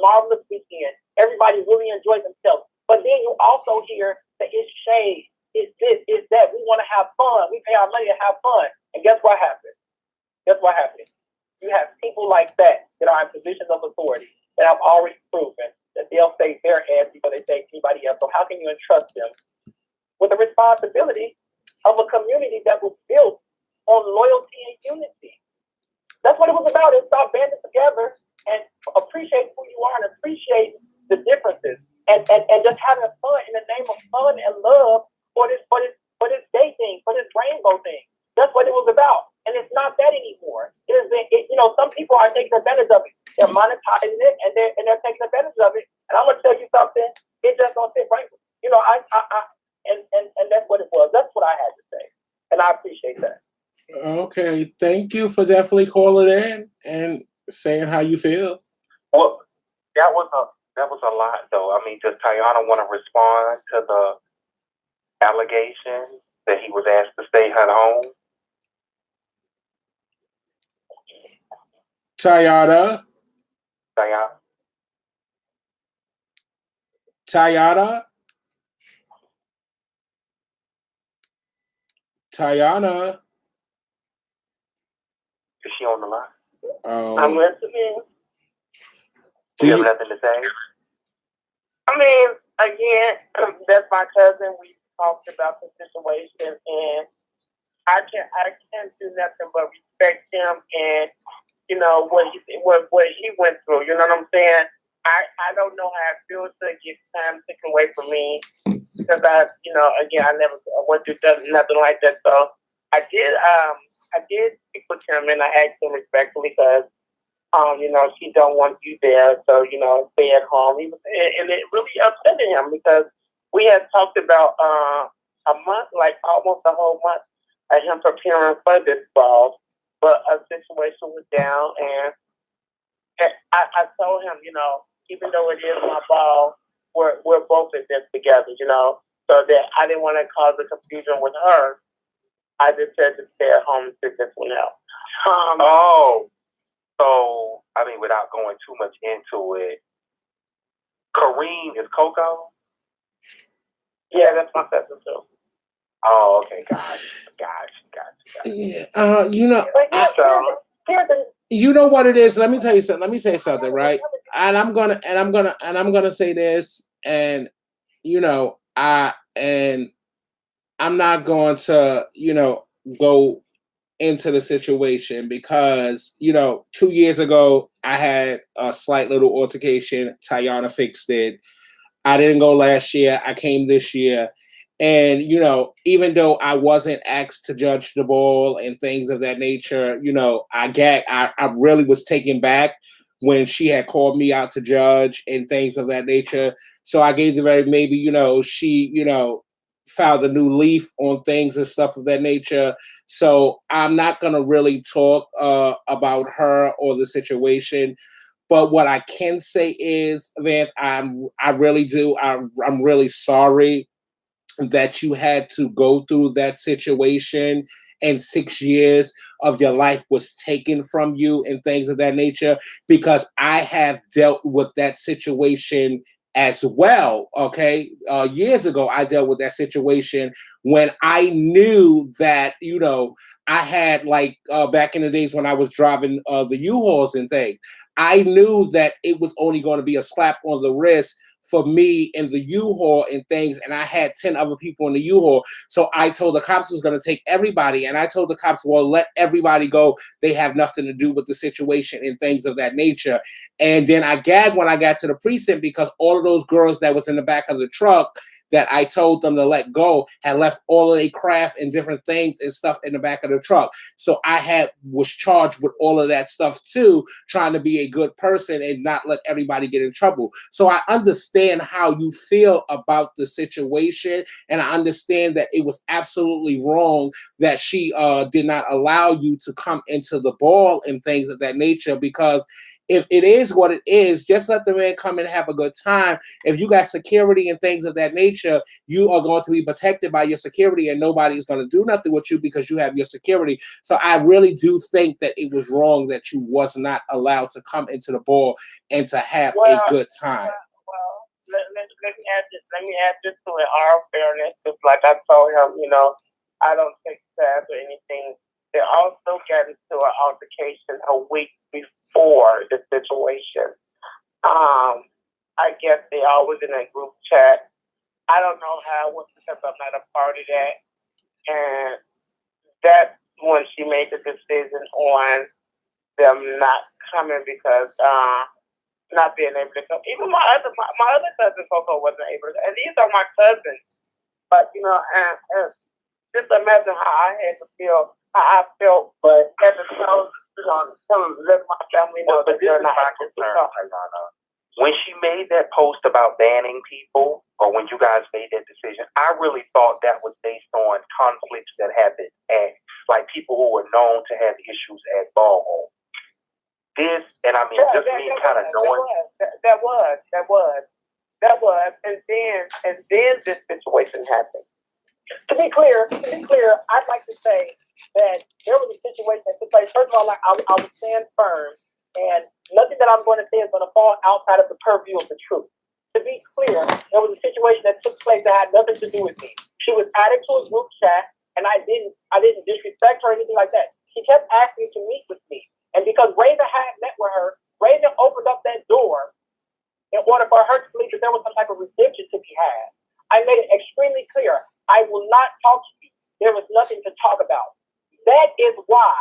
marvelous weekend. Everybody really enjoyed themselves. But then you also hear that it's shade, it's this, it's that. We want to have fun. We pay our money to have fun. And guess what happens? You have people like that are in positions of authority that have already proven that they'll say their ass before they say anybody else. So how can you entrust them with the responsibility of a community that was built on loyalty and unity? That's what it was about. It's about banding together appreciate the differences and just having fun in the name of fun and love for this gay thing, for this rainbow thing. That's what it was about. And it's not that anymore. Some people are taking advantage of it. They're monetizing it and they're taking advantage of it. And I'm gonna tell you something, it just don't fit right with me. And that's what it was. That's what I had to say. And I appreciate that. Okay, thank you for definitely calling in and saying how you feel. Well, that was a lot, though. I mean, does Tayana want to respond to the allegation that he was asked to stay at home? Tayana? Tayana? Is she on the line? I'm listening. Do you have nothing to say? I mean, again, that's my cousin. We talked about the situation, and I can't do nothing but respect him and what he went through. You know what I'm saying? I don't know how it feels to get time taken away from me because I never went through nothing like that. So I did speak with him and I asked him respectfully because she don't want you there, so stay at home. And it really upset him because we had talked about a month, like almost a whole month, of him preparing for this ball. But a situation went down, and I told him, even though it is my ball, we're both in this together, so that I didn't want to cause a confusion with her. I just said to stay at home and sit this one out. So, I mean, without going too much into it, Kareem is Coco? Yeah, that's my cousin too. Oh, okay, gotcha. Yeah, you know what it is. Let me tell you something. Let me say something, right? And I'm gonna say this, and I'm not going to, go into the situation because 2 years ago I had a slight little altercation. Tayana fixed it. I didn't go last year. I came this year. And, even though I wasn't asked to judge the ball and things of that nature, I really was taken back when she had called me out to judge and things of that nature. So I gave she, found a new leaf on things and stuff of that nature. So I'm not going to really talk about her or the situation. But what I can say is, Vance, I'm really sorry that you had to go through that situation and 6 years of your life was taken from you and things of that nature, because I have dealt with that situation as well. Okay. Years ago, I dealt with that situation when I knew that, I had back in the days when I was driving the U-Hauls and things, I knew that it was only going to be a slap on the wrist for me in the U-Haul and things, and I had 10 other people in the U-Haul. So I told the cops I was going to take everybody, and I told the cops, well, let everybody go. They have nothing to do with the situation and things of that nature. And then I gagged when I got to the precinct because all of those girls that was in the back of the truck that I told them to let go had left all of their craft and different things and stuff in the back of the truck. So I was charged with all of that stuff too, trying to be a good person and not let everybody get in trouble. So I understand how you feel about the situation, and I understand that it was absolutely wrong that she did not allow you to come into the ball and things of that nature, because if it is what it is, just let the man come and have a good time. If you got security and things of that nature, you are going to be protected by your security, and nobody's going to do nothing with you because you have your security. So I really do think that it was wrong that you was not allowed to come into the ball and to have a good time. Let me add this to it. Our fairness, just like I told him, I don't take sides or anything. They also got into an altercation a week before the situation. I guess they all was in a group chat. I don't know how it was because I'm not a part of that. And that's when she made the decision on them not coming because not being able to come. Even my other cousin Coco wasn't able to, and these are my cousins. But and just imagine how I had to feel, how I felt, but as a child, let my family know But that this they're is not my able to concern, come. Ayana. When she made that post about banning people, or when you guys made that decision, I really thought that was based on conflicts that happened at, like, people who were known to have issues at ballroom. This, and I mean, just me kind of knowing. That was, and then this situation happened. To be clear, I'd like to say that there was a situation that took place. First of all, like I would stand firm, and nothing that I'm going to say is going to fall outside of the purview of the truth. To be clear, there was a situation that took place that had nothing to do with me. She was added to a group chat, and I didn't disrespect her or anything like that. She kept asking to meet with me, and because Raven had met with her, Raven opened up that door in order for her to believe that there was some type of redemption to be had. I made it extremely clear. I will not talk to you. There was nothing to talk about. That is why.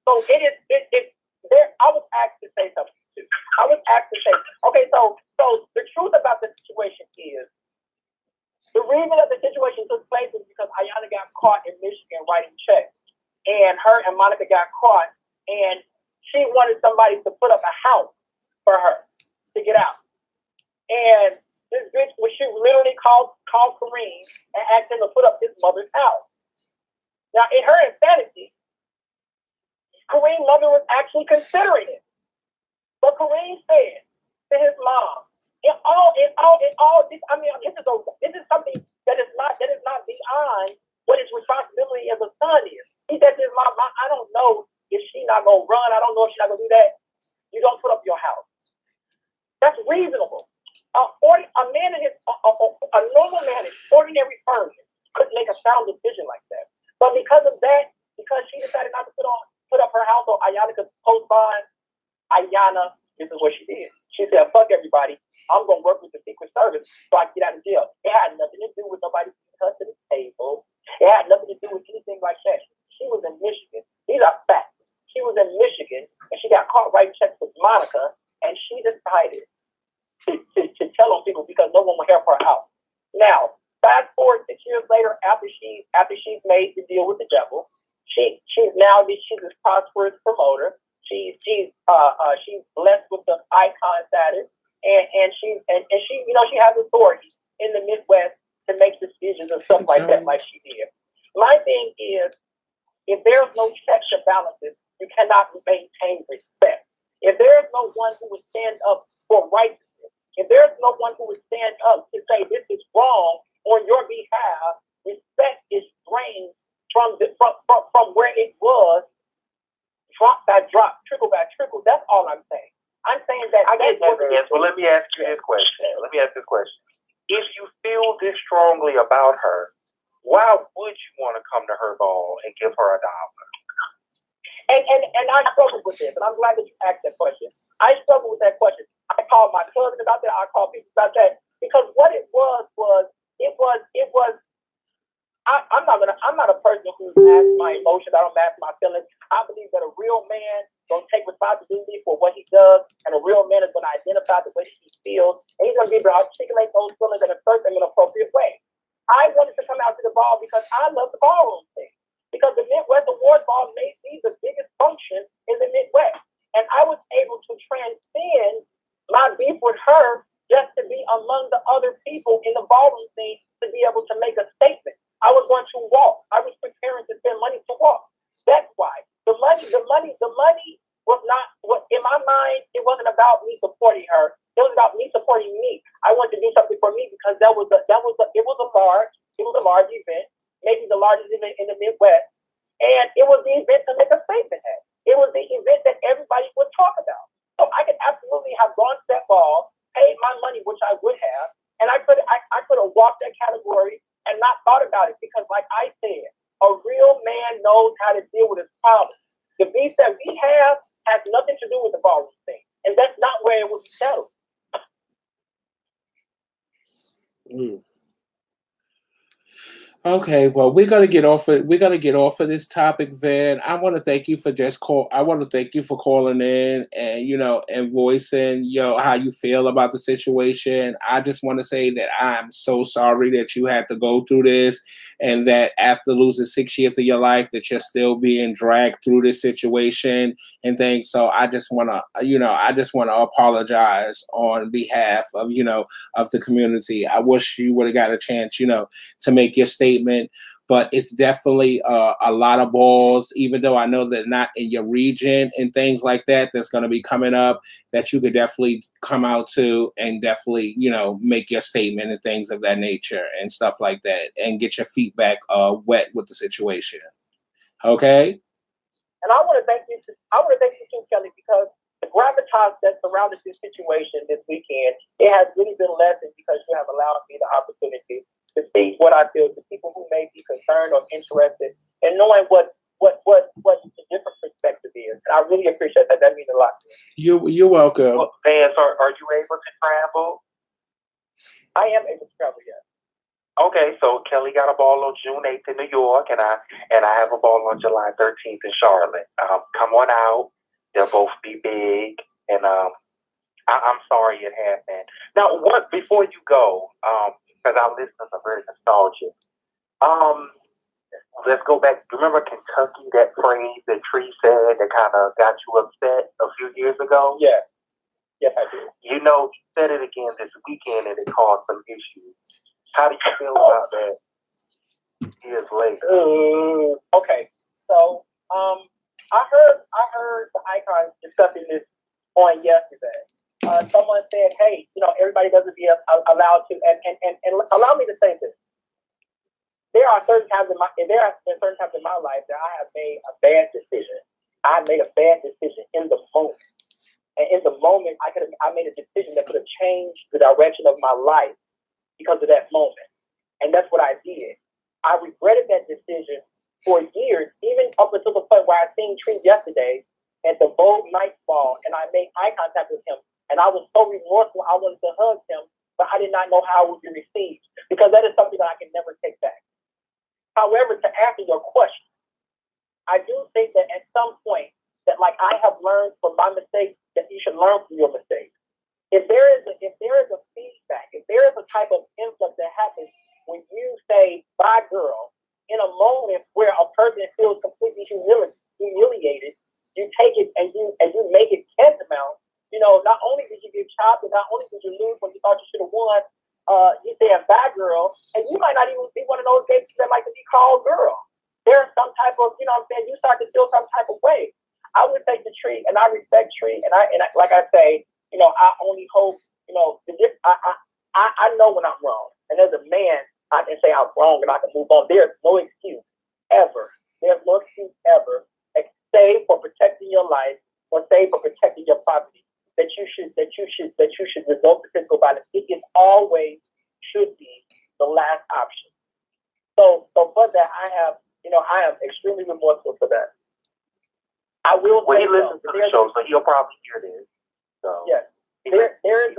So there. I was asked to say something too. I was asked to say, okay, so the truth about the situation is, the reason that the situation took place is because Ayana got caught in Michigan writing checks, and her and Monica got caught, and she wanted somebody to put up a house for her to get out, and this bitch, when she literally called Kareem and asked him to put up his mother's house. Now, in her insanity, Kareem's mother was actually considering it. But Kareem said to his mom, this is something that is not beyond what his responsibility as a son is. He said to his mom, I don't know if she's not gonna run, I don't know if she's not gonna do that. You don't put up your house. That's reasonable. A normal man, an ordinary person, couldn't make a sound decision like that. But because of that, because she decided not to put up her house on Ayana could co-sign, Ayana, this is what she did. She said, fuck everybody. I'm going to work with the Secret Service so I can get out of jail. It had nothing to do with nobody putting her to the table. It had nothing to do with anything like that. She was in Michigan. These are facts. She was in Michigan, and she got caught writing checks with Monica, and she decided to tell on people because no one would help her out. Now, fast forward 6 years later, after she's made the deal with the devil, she's this prosperous promoter. She's blessed with the icon status, and she has authority in the Midwest to make decisions and stuff like that, like she did. My thing is, if there's no checks and balances, you cannot maintain respect. If there is no one who would stand up for righteousness, if there's no one who would stand up to say this is wrong on your behalf, respect is drained from where it was, drop by drop, trickle by trickle. That's all I'm saying. I'm saying that. Yes, well, let me ask you this question. If you feel this strongly about her, why would you want to come to her ball and give her $1? And I struggle with this, and I'm glad that you asked that question. I struggle with that question. I called my cousin about that. I called people about that because what it was. I'm not a person who masks my emotions. I don't mask my feelings. I believe that a real man gonna take responsibility for what he does, and a real man is gonna identify the way he feels, and he's gonna be able to articulate those feelings in a certain and an appropriate way. I wanted to come out to the ball because I love the ballroom thing. Because the Midwest Awards Ball may be the biggest function in the Midwest. And I was able to transcend my beef with her just to be among the other people in the ballroom scene to be able to make a statement. I was going to walk. I was preparing to spend money to walk. That's why. The money was not what in my mind, it wasn't about me supporting her. It was about me supporting me. I wanted to do something for me because it was a large event, maybe the largest event in the Midwest. And it was the event to make a statement at. It was the event that everybody would talk about. So I could absolutely have gone to that ball, paid my money, which I would have, and I could have walked that category and not thought about it because, like I said, a real man knows how to deal with his problems. The beef that we have has nothing to do with the ballroom thing, and that's not where it will be settled. Okay, well, we're gonna get off it. We're gonna get off of this topic, Van. I want to thank you for just call. I want to thank you for calling in and and voicing how you feel about the situation. I just want to say that I'm so sorry that you had to go through this, and that after losing 6 years of your life, that you're still being dragged through this situation and things. So I just want to, I just want to apologize on behalf of of the community. I wish you would have got a chance, to make your statement. But it's definitely a lot of balls, even though I know that not in your region and things like that that's going to be coming up, that you could definitely come out to and definitely, make your statement and things of that nature and stuff like that and get your feet back wet with the situation. Okay? And I want to thank you. I want to thank you too, Kelly, because the gravitas that surrounded this situation this weekend, it has really been lessened because you have allowed me the opportunity to speak what I feel to people who may be concerned or interested in knowing what the different perspective is. And I really appreciate that. That means a lot. You're welcome. Well, Vance, are you able to travel? I am able to travel, yes. Okay, so Kelly got a ball on June 8th in New York, and I have a ball on July 13th in Charlotte. Come on out. They'll both be big, and I'm sorry it happened. Now, what before you go, because our listeners are very nostalgic. Let's go back. Remember Kentucky? That phrase that Tree said that kind of got you upset a few years ago. Yeah. Yes, I do. You said it again this weekend, and it caused some issues. How do you feel about that years later? Okay, so I heard the icons discussing this on yesterday. Someone said, "Hey, everybody doesn't be allowed to," and allow me to say this. There are certain times in my life that I have made a bad decision. I made a bad decision in the moment, and in the moment, I made a decision that could have changed the direction of my life because of that moment. And that's what I did. I regretted that decision for years, even up until the point where I seen Tree yesterday at the Vogue Night Ball, and I made eye contact with him. And I was so remorseful, I wanted to hug him, but I did not know how it would be received, because that is something that I can never take back. However, to answer your question, I do think that at some point, that like I have learned from my mistakes, that you should learn from your mistakes. If there is a feedback, if there is a type of influx that happens when you say "bye, girl," in a moment where a person feels completely humiliated, you take it and you make it tantamount. Not only did you get chopped, and not only did you lose when you thought you should have won, you said "bye, girl," and you might not even be one of those babies that like to be called girl. There's some type of, you start to feel some type of way. I would take the Tree, and I respect Tree, and I like I say, I only hope, I know when I'm wrong. And as a man, I can say I'm wrong and I can move on. There's no excuse ever. There's no excuse ever, save for protecting your life or save for protecting your property, that you should resort to physical violence. It is always should be the last option. So for that, I am extremely remorseful for that. I will when say he listens to the show, so he'll probably hear this. So yes, there is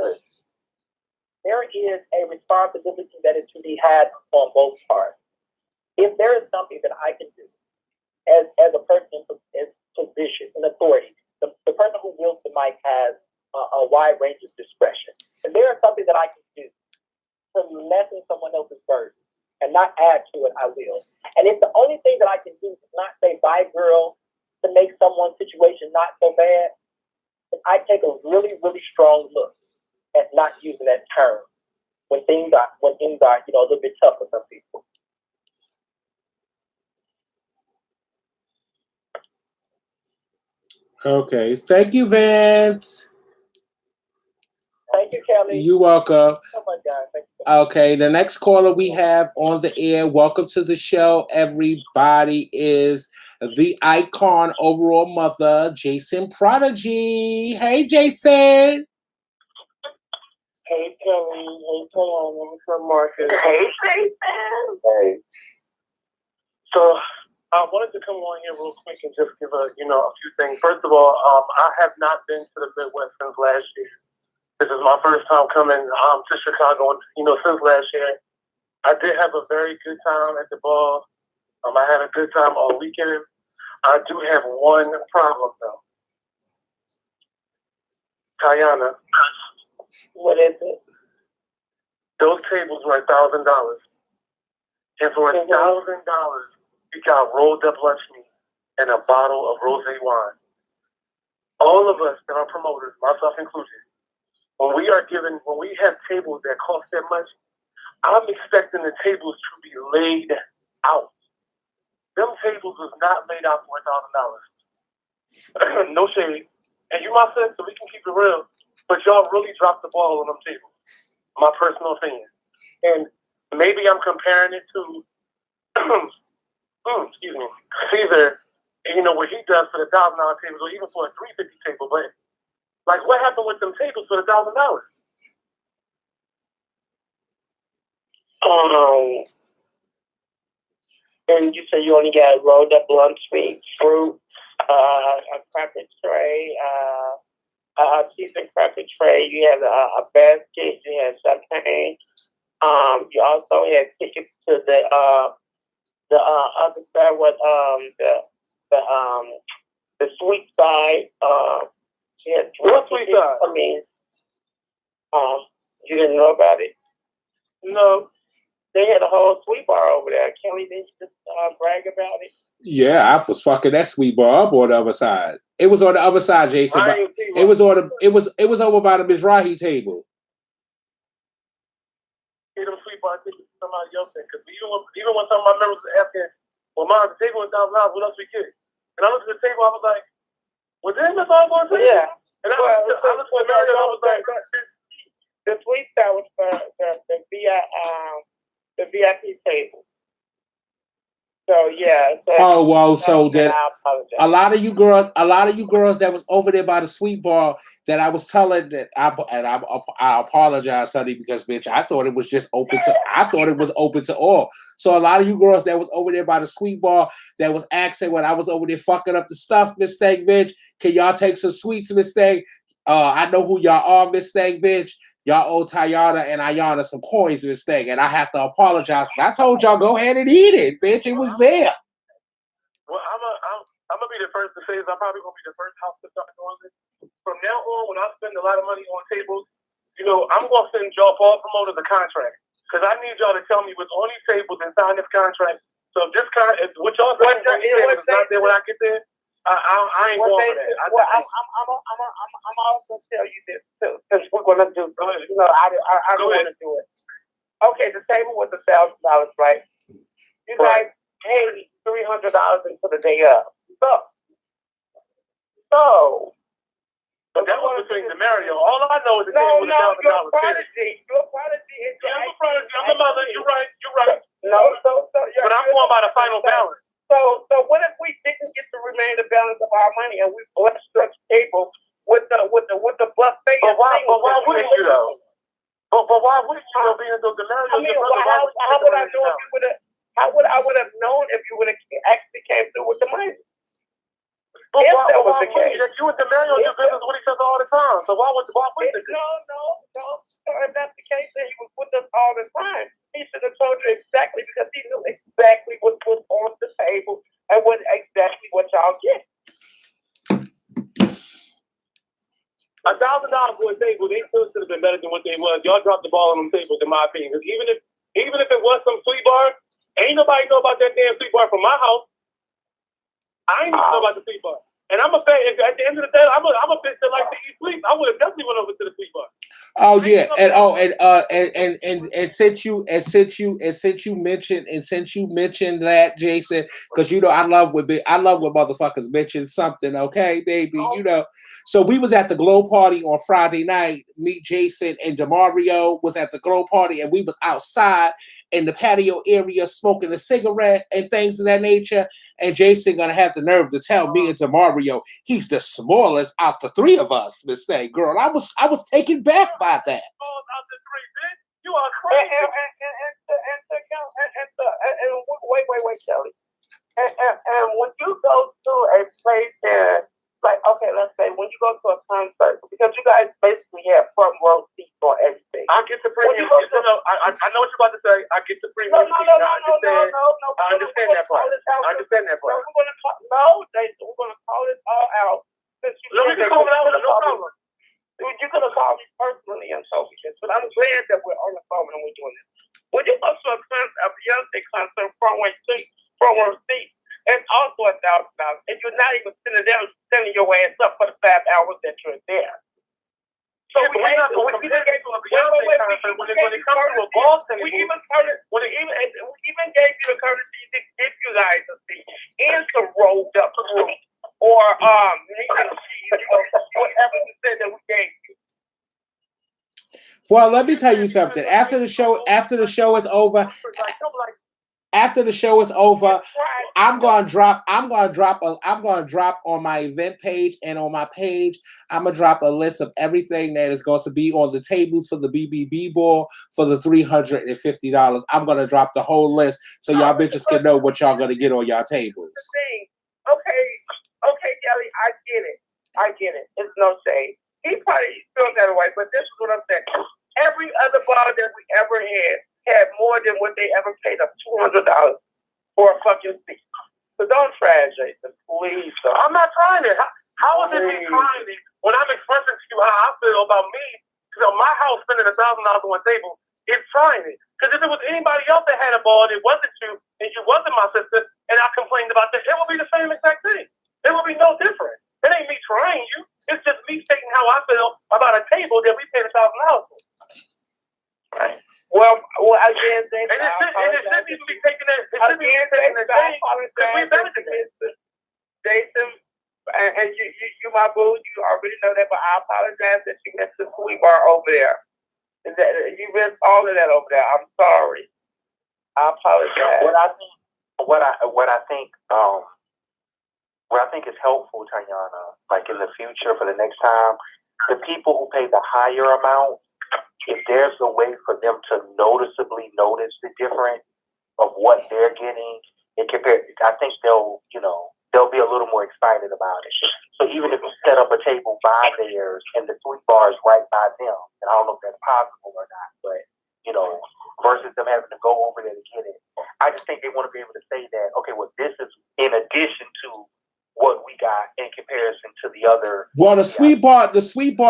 a responsibility that is to be had on both parts. If there is something that I can do as a person in position, in authority, the person who wields the mic has a wide range of discretion. If there is something that I can do to lessen someone else's burden and not add to it, I will. And if the only thing that I can do is not say "bye, girl," to make someone's situation not so bad, I take a really, really strong look at not using that term when things are a little bit tough for some people. Okay. Thank you, Vance. Thank you, Kelly. You're welcome. Oh my God. Thank you. Okay, the next caller we have on the air. Welcome to the show, everybody. Is the icon overall mother, Jason Prodigy. Hey, Jason. Hey, Kelly. Hey, Kelly. What's Marcus? Hey, Jason. Hey. So I wanted to come on here real quick and just give a few things. First of all, I have not been to the Midwest since last year. This is my first time coming to Chicago, since last year. I did have a very good time at the ball. I had a good time all weekend. I do have one problem though. Tayana, What is it? those tables were $1,000. And for $1,000, you got rolled up lunch meat and a bottle of rosé wine. All of us that are promoters, myself included, when we have tables that cost that much, I'm expecting the tables to be laid out. Them tables was not laid out for $1,000. No shade. And you my friend, so we can keep it real. But y'all really dropped the ball on them tables. My personal opinion. And maybe I'm comparing it to excuse me, Caesar, what he does for the $1,000 tables or even for a $350 table, but like what happened with them tables for the $1,000? And you say you only got rolled up lunch meat, fruit, a cracker tray, a seasoned cracker tray. You had a basket. You had champagne. You also had tickets to the other side with the sweet side. You had What sweet side? I mean, you didn't know about it? No. They had a whole sweet bar over there. Kelly didn't just brag about it. Yeah, I was fucking that sweet bar up on the other side. It was on the other side, Jason. I ain't see It was over by the Mizrahi table. See them sweet bar tickets to somebody else in. Because even when some of my members were asking, well, Mom, the table was $1,000, what else we get? And I looked at the table, I was like, well, didn't this all go to? Yeah. And I looked at Mary and I was like, the sweet side was for the VIP table. So yeah. Oh well, so that I apologize. a lot of you girls that was over there by the sweet bar that I was telling that I apologize, honey, because bitch, I thought it was open to all. So a lot of you girls that was over there by the sweet bar that was asking when I was over there fucking up the stuff, Miss Thang, bitch, can y'all take some sweets, Miss Thang? I know who y'all are, Miss Thang, bitch. Y'all owe Tayana and Ayana some coins, Miss Thang, and I have to apologize. I told y'all go ahead and eat it, bitch. It was there. well, I'm gonna be the first to say this. I'm probably gonna be the first house to start doing this. From now on, when I spend a lot of money on tables, I'm gonna send y'all all promoters a contract because I need y'all to tell me what's on these tables and sign this contract. So if this what y'all saying is not there when I get there, I ain't going for that. I'm also tell you this too, because we're gonna do. I don't want to do it. Okay, the table was $1,000, right? You guys paid $300 into the day of. So. But that was between the Mario. All I know is the table was $1,000. Your prodigy is I'm a prodigy. I'm the mother. You're right. No, so but I'm going by the final balance. So what if we didn't get to remain the balance of our money and we blessed the table with the buffet? But why wouldn't you though? But why wouldn't you though? Being the Mario, I mean, how would I know if you would have? How would I have known if you would have actually came through with the money? But if why, that was why the case. You and Mario do business with each other all the time. So why would they? No. So if that's the case, then he was with us all the time. He should have told you exactly because he knew exactly what was on the table and exactly what y'all get. $1,000 for a table, they still should have been better than what they was. Y'all dropped the ball on them tables, in my opinion. Even if it was some sweet bar, ain't nobody know about that damn sweet bar from my house. I ain't even know about the sweet bar. And I'm a fan. At the end of the day, I'm a bitch that likes to eat sweets. I would have definitely went over to the sweet bar. Oh yeah, and since you mentioned that, Jason, because I love when motherfuckers mention something, okay, baby, So we was at the glow party on Friday night. Me, Jason, and Demario was at the glow party, and we was outside in the patio area smoking a cigarette and things of that nature. And Jason gonna have the nerve to tell me and Demario he's the smallest out the three of us, Miss Thang. Girl, I was taken back by that. Out the three, bitch. You are crazy. Wait, Kelly. And when you go to a place there, like, okay, let's say when you go to a concert, because you guys basically have front row seats on everything. I get the premium. Well, you go No, I know what you're about to say. I get the premium. No. I understand that part. I understand that part. We're gonna call it all out. No, we can call it out. No problem. You're gonna call me personally and so forth. But I'm glad that we're on the phone and we're doing this. When you go to a Beyonce concert, front row seat, it's also $1,000, and you're not even sitting there setting your ass up for the 5 hours that you're there. So Yeah, when it comes to a Beyonce concert, when it comes to a ball table, we even gave you the courtesy to give you guys a seat and some rolled up fruit or meat and cheese or whatever you said that we gave you. Well, let me tell you something. After the show is over, I'm gonna drop on my event page and on my page. I'm gonna drop a list of everything that is going to be on the tables for the BBB ball for the $350. I'm gonna drop the whole list so y'all bitches can know what y'all gonna get on y'all tables. Okay, Kelly, I get it. It's no shade. He probably feels that way, but this is what I'm saying. Every other bar that we ever had more than what they ever paid up $200 for a fucking seat. So don't try it, Jason. Please don't. I'm not trying it. How is it me trying it when I'm expressing to you how I feel about me? Because my house spending $1,000 on one table, it's trying it. Because if it was anybody else that had a ball and it wasn't you, and you wasn't my sister, and I complained about this, it would be the same exact thing. It would be no different. It ain't me trying you. It's just me stating how I feel about a table that we paid $1,000 for. Right. Well, again, and it shouldn't even be taking that. It shouldn't be taking that thing because we better than that. Jason, and you my boo, you already know that, but I apologize that you missed the sweet bar over there. You missed all of that over there. I'm sorry. I apologize. What I think is helpful, Tayana, like in the future for the next time, the people who pay the higher amount, if there's a way for them to noticeably notice the difference of what they're getting and compare, I think they'll be a little more excited about it. So even if you set up a table by theirs and the sweet bar is right by them, and I don't know if that's possible or not, but versus them having to go over there to get it, I just think they want to be able to say that, okay, well, this is in addition to what we got in comparison to the other. Well, the sweet bar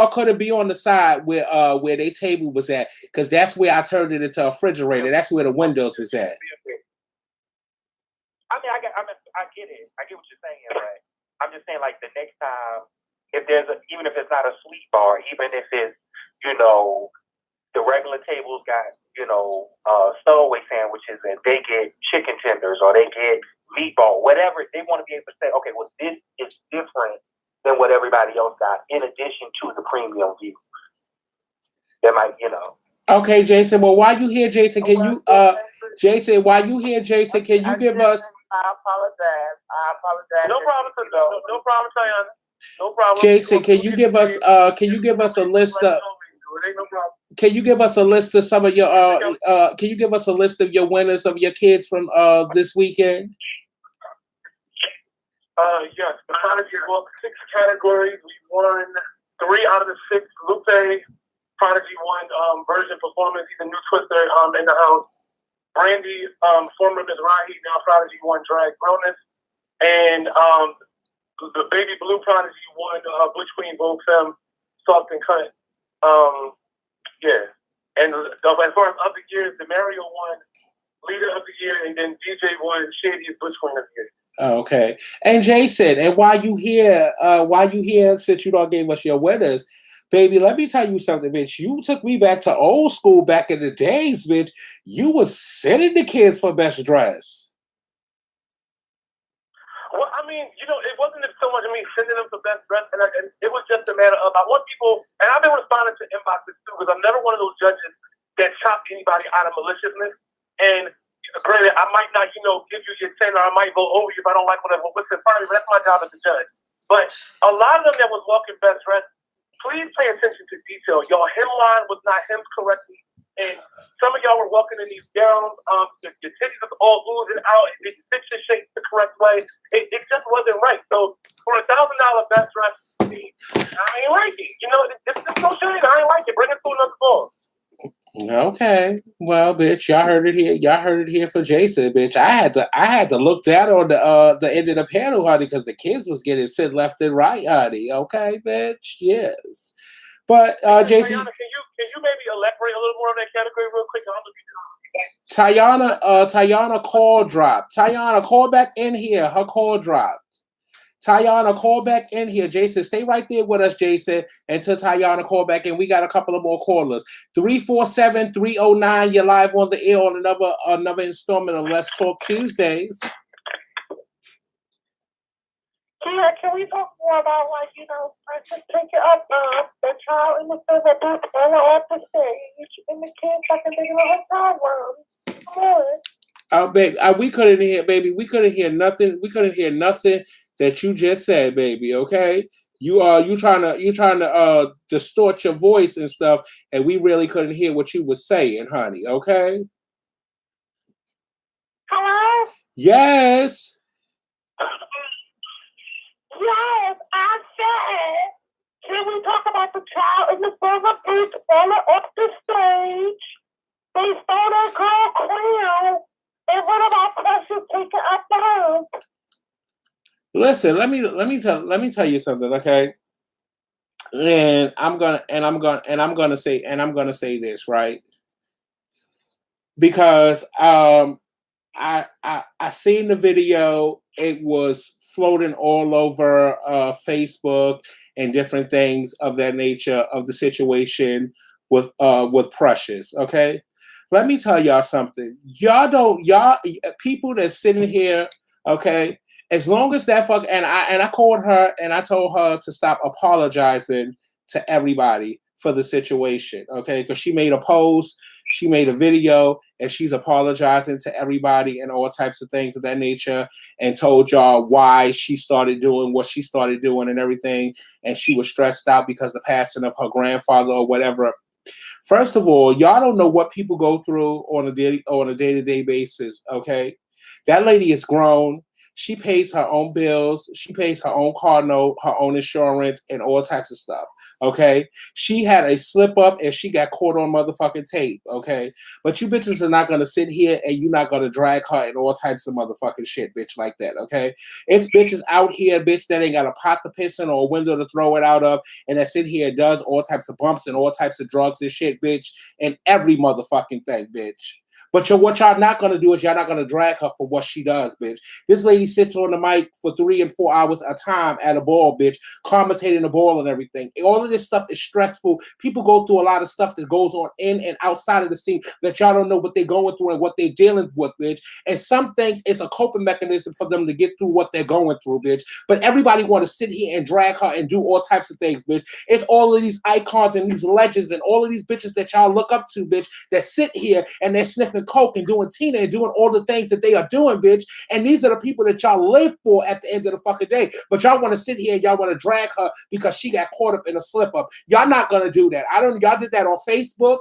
couldn't be on the side where their table was at, because that's where I turned it into a refrigerator. That's where the windows was at. I mean, I get it. I get what you're saying, but I'm just saying, like, the next time, if there's even if it's not a sweet bar, even if it's, the regular tables got, Subway sandwiches and they get chicken tenders or they get meatball, whatever, they want to be able to say, okay, well, this is different than what everybody else got in addition to the premium view. They might, Okay, Jason. Well, while you here, Jason, can you Jason, while you here, Jason, can you give us? I apologize. No problem, no problem, Tayana. No problem. Jason, can you give us a list of? Can you give us a list of some of your can you give us a list of your winners of your kids from this weekend? Yes, the Prodigy won 6 categories. We won 3 out of the 6. Lupe Prodigy won version performance. He's a new twister in the house. Brandy, former Mizrahi, now Prodigy won drag realness. And the Baby Blue Prodigy won Butch Queen Vogue Femme Soft and Cut. Yeah. And as far as other years, the Mario won Leader of the Year, and then DJ won Shady Butch Queen of the Year. Oh, okay. And Jason, and while you here, since you don't give us your winners, baby, let me tell you something, bitch. You took me back to old school back in the days, bitch. You was sending the kids for best dress. Well, I mean, it wasn't so much of me sending them for best dress, and it was just a matter of I want people, and I've been responding to inboxes too, because I'm never one of those judges that chop anybody out of maliciousness. And granted, I might not, give you your 10, or I might vote over you if I don't like what's in front of me, but that's my job as a judge. But a lot of them that was walking best dressed, please pay attention to detail. Your hemline was not hemmed correctly. And some of y'all were walking in these gowns, your titties was all oozing out, and you fit your shape the correct way. It just wasn't right. So for $1,000 best dress, I ain't like it. It's no shame. I ain't like it. Bring it to another ball. Okay. Well, bitch, y'all heard it here. Y'all heard it here for Jason, bitch. I had to look down on the end of the panel, honey, because the kids was getting sent left and right, honey. Okay, bitch. Yes. But Jason, Tayana, can you maybe elaborate a little more on that category real quick? Tayana call dropped. Tayana, call back in here. Her call dropped. Tayana, call back in here. Jason, stay right there with us, Jason, until Tayana call back in. We got a couple of more callers. 347-309. You're live on the air on another installment of Let's Talk Tuesdays. Yeah, can we talk more about, like, you know, I just take it up, the child in the silver book, all off the stage, and the kids like a big little problem. Come on. Oh, baby, we couldn't hear, baby. We couldn't hear nothing. We couldn't hear nothing that you just said, baby. Okay, you trying to distort your voice and stuff, and we really couldn't hear what you were saying, honey. Okay. Hello? Yes. Yes, I said, can we talk about the child in the silver book, all off the stage? They stole that girl crown. And what about Precious taking up the house? Listen, let me tell you something, okay? And I'm gonna say this, right? Because I seen the video. It was floating all over Facebook and different things of that nature of the situation with Precious. Okay, let me tell y'all something. Y'all people that's sitting here. Okay, as long as that fuck and I called her and I told her to stop apologizing to everybody for the situation. Okay, because she made a post. She made a video and she's apologizing to everybody and all types of things of that nature and told y'all why she started doing what she started doing and everything. And she was stressed out because the passing of her grandfather or whatever. First of all, y'all don't know what people go through on a day-to-day basis, okay? That lady is grown. She pays her own bills. She pays her own car note, her own insurance, and all types of stuff. Okay, she had a slip up and she got caught on motherfucking tape. Okay, but you bitches are not gonna sit here and you're not gonna drag her and all types of motherfucking shit, bitch, like that. Okay, it's bitches out here, bitch, that ain't got a pot to piss in or a window to throw it out of, and that sit here and does all types of bumps and all types of drugs and shit, bitch, and every motherfucking thing, bitch. But what y'all not gonna do is y'all not gonna drag her for what she does, bitch. This lady sits on the mic for 3 and 4 hours a time at a ball, bitch, commentating the ball and everything. All of this stuff is stressful. People go through a lot of stuff that goes on in and outside of the scene that y'all don't know what they're going through and what they're dealing with, bitch. And some things it's a coping mechanism for them to get through what they're going through, bitch. But everybody want to sit here and drag her and do all types of things, bitch. It's all of these icons and these legends and all of these bitches that y'all look up to, bitch, that sit here and they're sniffing coke and doing Tina and doing all the things that they are doing, bitch. And these are the people that y'all live for at the end of the fucking day. But y'all want to sit here and y'all want to drag her because she got caught up in a slip up. Y'all not gonna do that. Y'all did that on Facebook.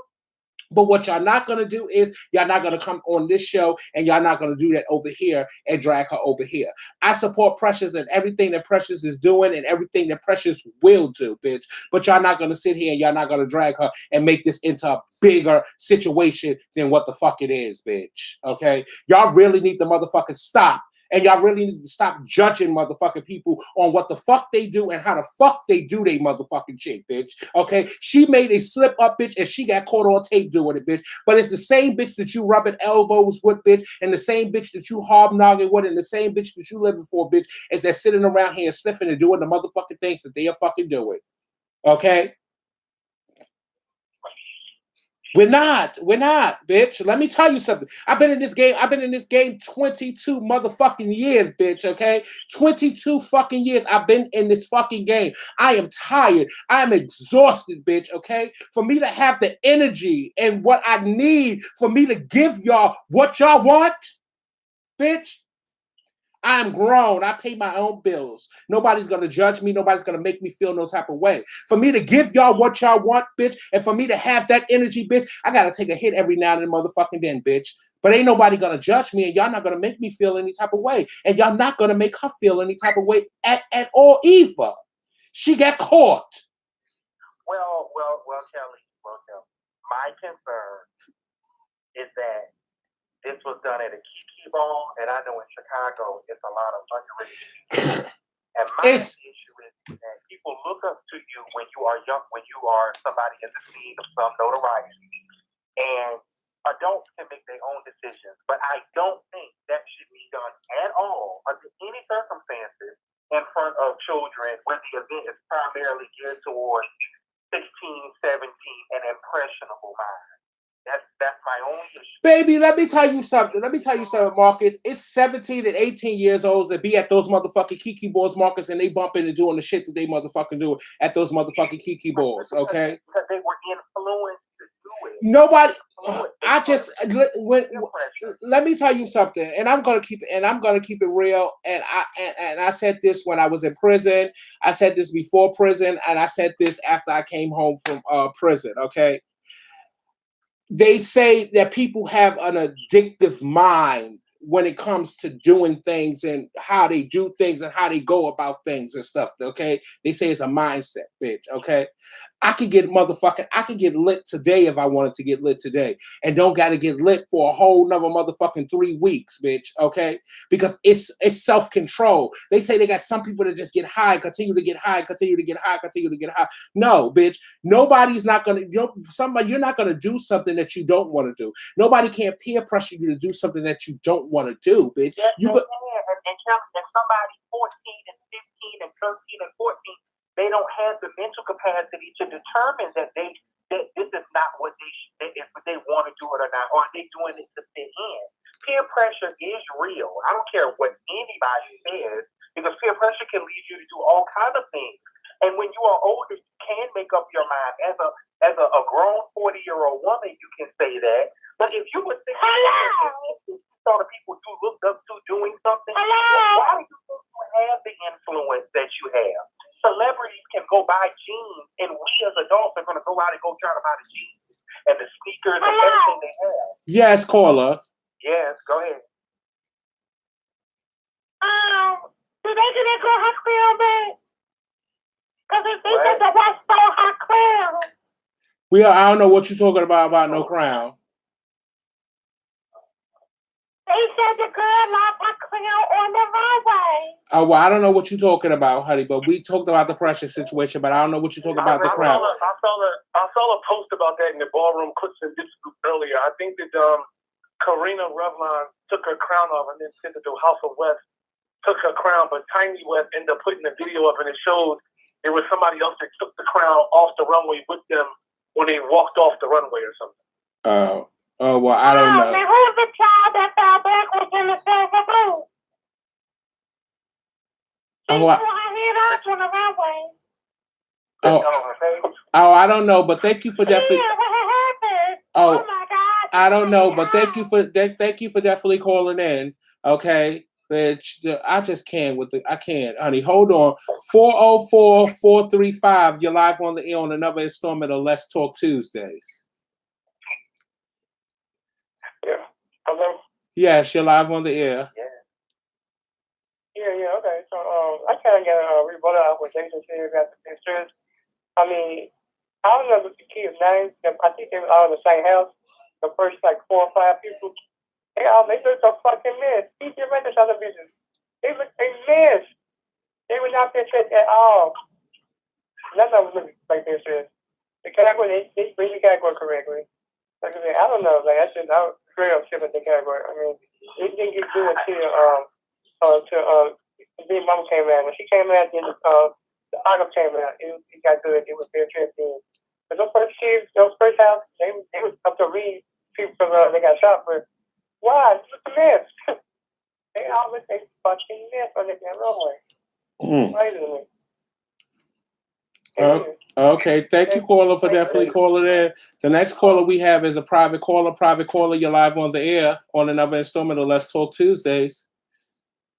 But what y'all not going to do is y'all not going to come on this show and y'all not going to do that over here and drag her over here. I support Precious and everything that Precious is doing and everything that Precious will do, bitch. But y'all not going to sit here and y'all not going to drag her and make this into a bigger situation than what the fuck it is, bitch. Okay? Y'all really need to motherfucking stop. And y'all really need to stop judging motherfucking people on what the fuck they do and how the fuck they do they motherfucking shit, bitch. Okay? She made a slip up, bitch, and she got caught on tape doing it, bitch. But it's the same bitch that you rubbing elbows with, bitch, and the same bitch that you hobnogging with, and the same bitch that you living for, bitch, is that sitting around here sniffing and doing the motherfucking things that they are fucking doing. Okay? We're not, bitch. Let me tell you something. I've been in this game 22 motherfucking years, bitch, okay? 22 fucking years I've been in this fucking game. I am tired. I am exhausted, bitch, okay? For me to have the energy and what I need for me to give y'all what y'all want, bitch, I'm grown. I pay my own bills. Nobody's going to judge me. Nobody's going to make me feel no type of way. For me to give y'all what y'all want, bitch, and for me to have that energy, bitch, I got to take a hit every now and then, motherfucking then, bitch. But ain't nobody going to judge me, and y'all not going to make me feel any type of way. And y'all not going to make her feel any type of way at all either. She got caught. Well, Kelly. My concern is that this was done at a Kiki Ball, and I know in Chicago it's a lot of underage people. And my It's- issue is that people look up to you when you are young, when you are somebody in the scene of some notoriety. And adults can make their own decisions, but I don't think that should be done at all under any circumstances in front of children when the event is primarily geared towards 16, 17, and impressionable minds. That's my only issue. Baby, let me tell you something. Marcus. It's 17 and 18 years old that be at those motherfucking Kiki balls, Marcus, and they bumping and doing the shit that they motherfucking do at those motherfucking Kiki balls, okay? Because they were influenced to do it. Nobody. Influenced. Let me tell you something, and I'm gonna keep it real. And I said this when I was in prison. I said this before prison, and I said this after I came home from prison. Okay. They say that people have an addictive mind when it comes to doing things and how they do things and how they go about things and stuff. Okay, they say it's a mindset, bitch. Okay, I could get lit today if I wanted to get lit today, and don't got to get lit for a whole nother motherfucking 3 weeks, bitch. Okay, because it's self-control. They say they got some people that just get high, continue to get high. No, bitch. Nobody's not gonna. You're not gonna do something that you don't want to do. Nobody can't peer pressure you to do something that you don't want to do, bitch. Yes, You and somebody 14 and 15 and 13 and 14, they don't have the mental capacity to determine that this is not what if they want to do it or not, or are they doing it to fit in? Peer pressure is real. I don't care what anybody says, because peer pressure can lead you to do all kinds of things. And when you are older, you can make up your mind. As a grown 40-year-old woman, you can say that. But if you were 16, you saw the people you looked up to doing something, why do you think you have the influence that you have? Celebrities can go buy jeans, and we as adults are going to go out and go try to buy the jeans and the sneakers and everything they have. Yes, caller. Yes, go ahead. Do they get that girl her crown back? Because they said the wife stole her crown. I don't know what you're talking about no crown. They said the girl lost her crown on the runway. Oh, well, I don't know what you're talking about, honey, but we talked about the pressure situation, but I don't know what you're talking about the crown. I saw a post about that in the ballroom clips and bits earlier. I think that Karina Revlon took her crown off and then sent it to House of West, took her crown, but Tiny West ended up putting the video up, and it showed it was somebody else that took the crown off the runway with them when they walked off the runway or something. Oh, well, I don't know. Now who's the child that fell backwards in the silver booth? She threw her head out on the runway. I don't know, but thank you for definitely. Yeah, what happened? Oh My God! I don't know, but thank you for definitely calling in. Okay, I just can't I can't, honey. Hold on. 404-435. You're live on the air on another installment of Let's Talk Tuesdays. Yeah. Hello? Yes, you're live on the air. Yeah, okay. So I kind of got a rebuttal out what Jason said about the pictures. I mean, I don't know the kids' names. I think they were all in the same house. The first 4 or 5 people. They looked a fucking mess. PJ Renters other bitches. They looked a mess. They were not pictured at all. None of them looked like pictures. The category, they bring the category correctly. Like I said, I don't know. I was very upset with the category. I mean, it didn't get good until Big Mama came out. When she came out, then the Argo came out. It got good. It was very tricky. But those first house, they was up to read people because they got shot. But why? It's a mess. They always a fucking mess on that runway. Crazy to me. Okay, thank you, caller, for definitely calling in. The next caller we have is a private caller. Private caller, you're live on the air on another installment of Let's Talk Tuesdays.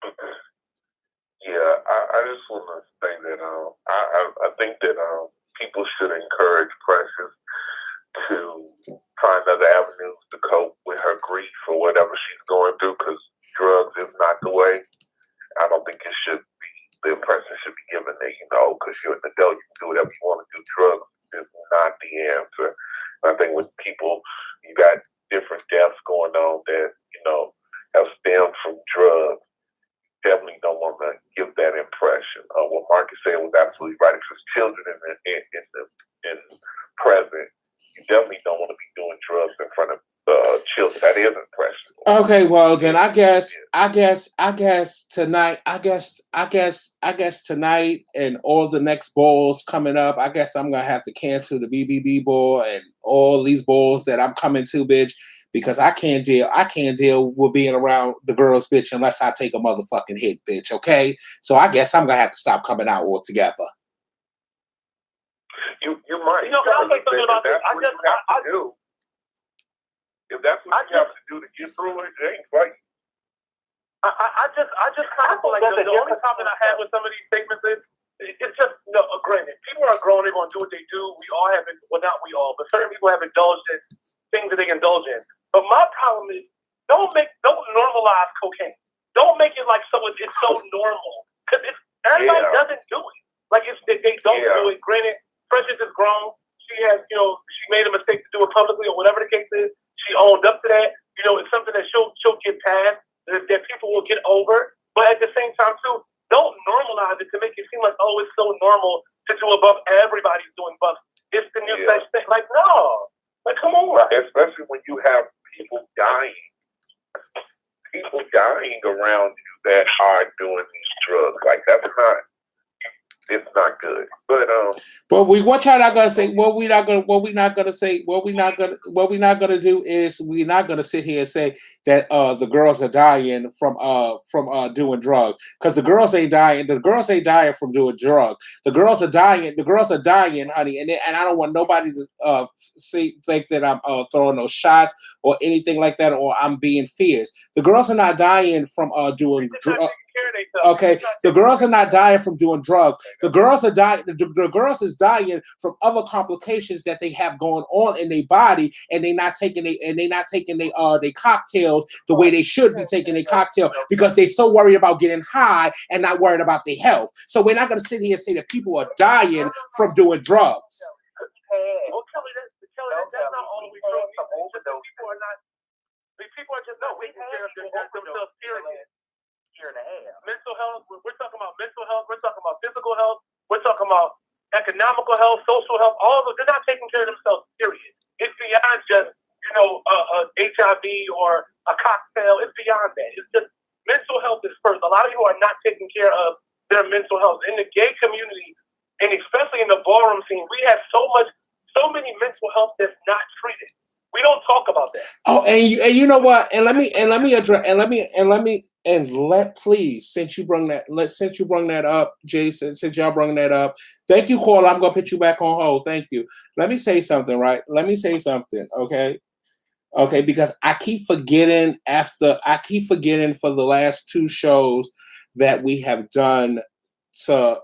Yeah, I just want to say that I think that people should encourage Precious to find other avenues to cope with her grief or whatever she's going through, because drugs is not the way. I don't think it should be. The impression should be given that, because you're an adult, you can do whatever you want to do. Drugs is not the answer. I think with people, you got different deaths going on that, have stemmed from drugs. Definitely don't want to give that impression. What Marcus said was absolutely right. If there's children in present, you definitely don't want to be doing drugs in front of children. That is impressionable. Okay, well then I guess tonight and all the next balls coming up, I guess I'm gonna have to cancel the BBB ball and all these balls that I'm coming to, bitch, because I can't deal with being around the girls, bitch, unless I take a motherfucking hit, bitch. Okay, so I guess I'm gonna have to stop coming out altogether. You might. Can I say something about this? If that's what you have to do to get through it, it ain't right. I just kind of feel like the only comment I had with some of these statements is it's just granted, people are grown, they're gonna do what they do. We all have not we all, but certain people have indulged in things that they indulge in. But my problem is don't normalize cocaine. Don't make it like it's so normal. Because everybody doesn't do it. Like they don't do it. Granted, Precious is grown. She has, she made a mistake to do it publicly or whatever the case is. She owned up to that. It's something that she'll get past, that people will get over. But at the same time, too, don't normalize it to make it seem like, oh, it's so normal to do above. Everybody's doing bucks. It's the new such thing. Like, no. Like, come on. Especially when you have people dying around you that are doing these drugs. Like, it's not good. But what y'all not gonna say? What we not gonna do is we're not gonna sit here and say that the girls are dying from doing drugs, because the girls ain't dying. The girls ain't dying from doing drugs. The girls are dying. The girls are dying, honey. And I don't want nobody to think that I'm throwing no shots or anything like that, or I'm being fierce. The girls are not dying from doing drugs. Okay, the girls are not dying from doing drugs. The girls are dying. The girls is dying from other complications that they have going on in their body, and they're not taking they cocktails the way they should be taking a cocktail, because they're so worried about getting high and not worried about their health. So we're not going to sit here and say that people are dying from doing drugs. That's not all we know. People are just not taking care of themselves seriously. Mental health, we're talking about mental health, we're talking about physical health, we're talking about economical health, social health, all of them. They're not taking care of themselves, period. It's beyond just, HIV or a cocktail. It's beyond that. It's just mental health is first. A lot of you are not taking care of their mental health. In the gay community, and especially in the ballroom scene, we have so many mental health that's not treated. We don't talk about that. Oh, and you know what? Please, since you brought that up, Jason, since y'all brought that up, thank you, Cole. I'm gonna put you back on hold. Thank you. Let me say something, right? Okay, because I keep forgetting for the last two shows that we have done to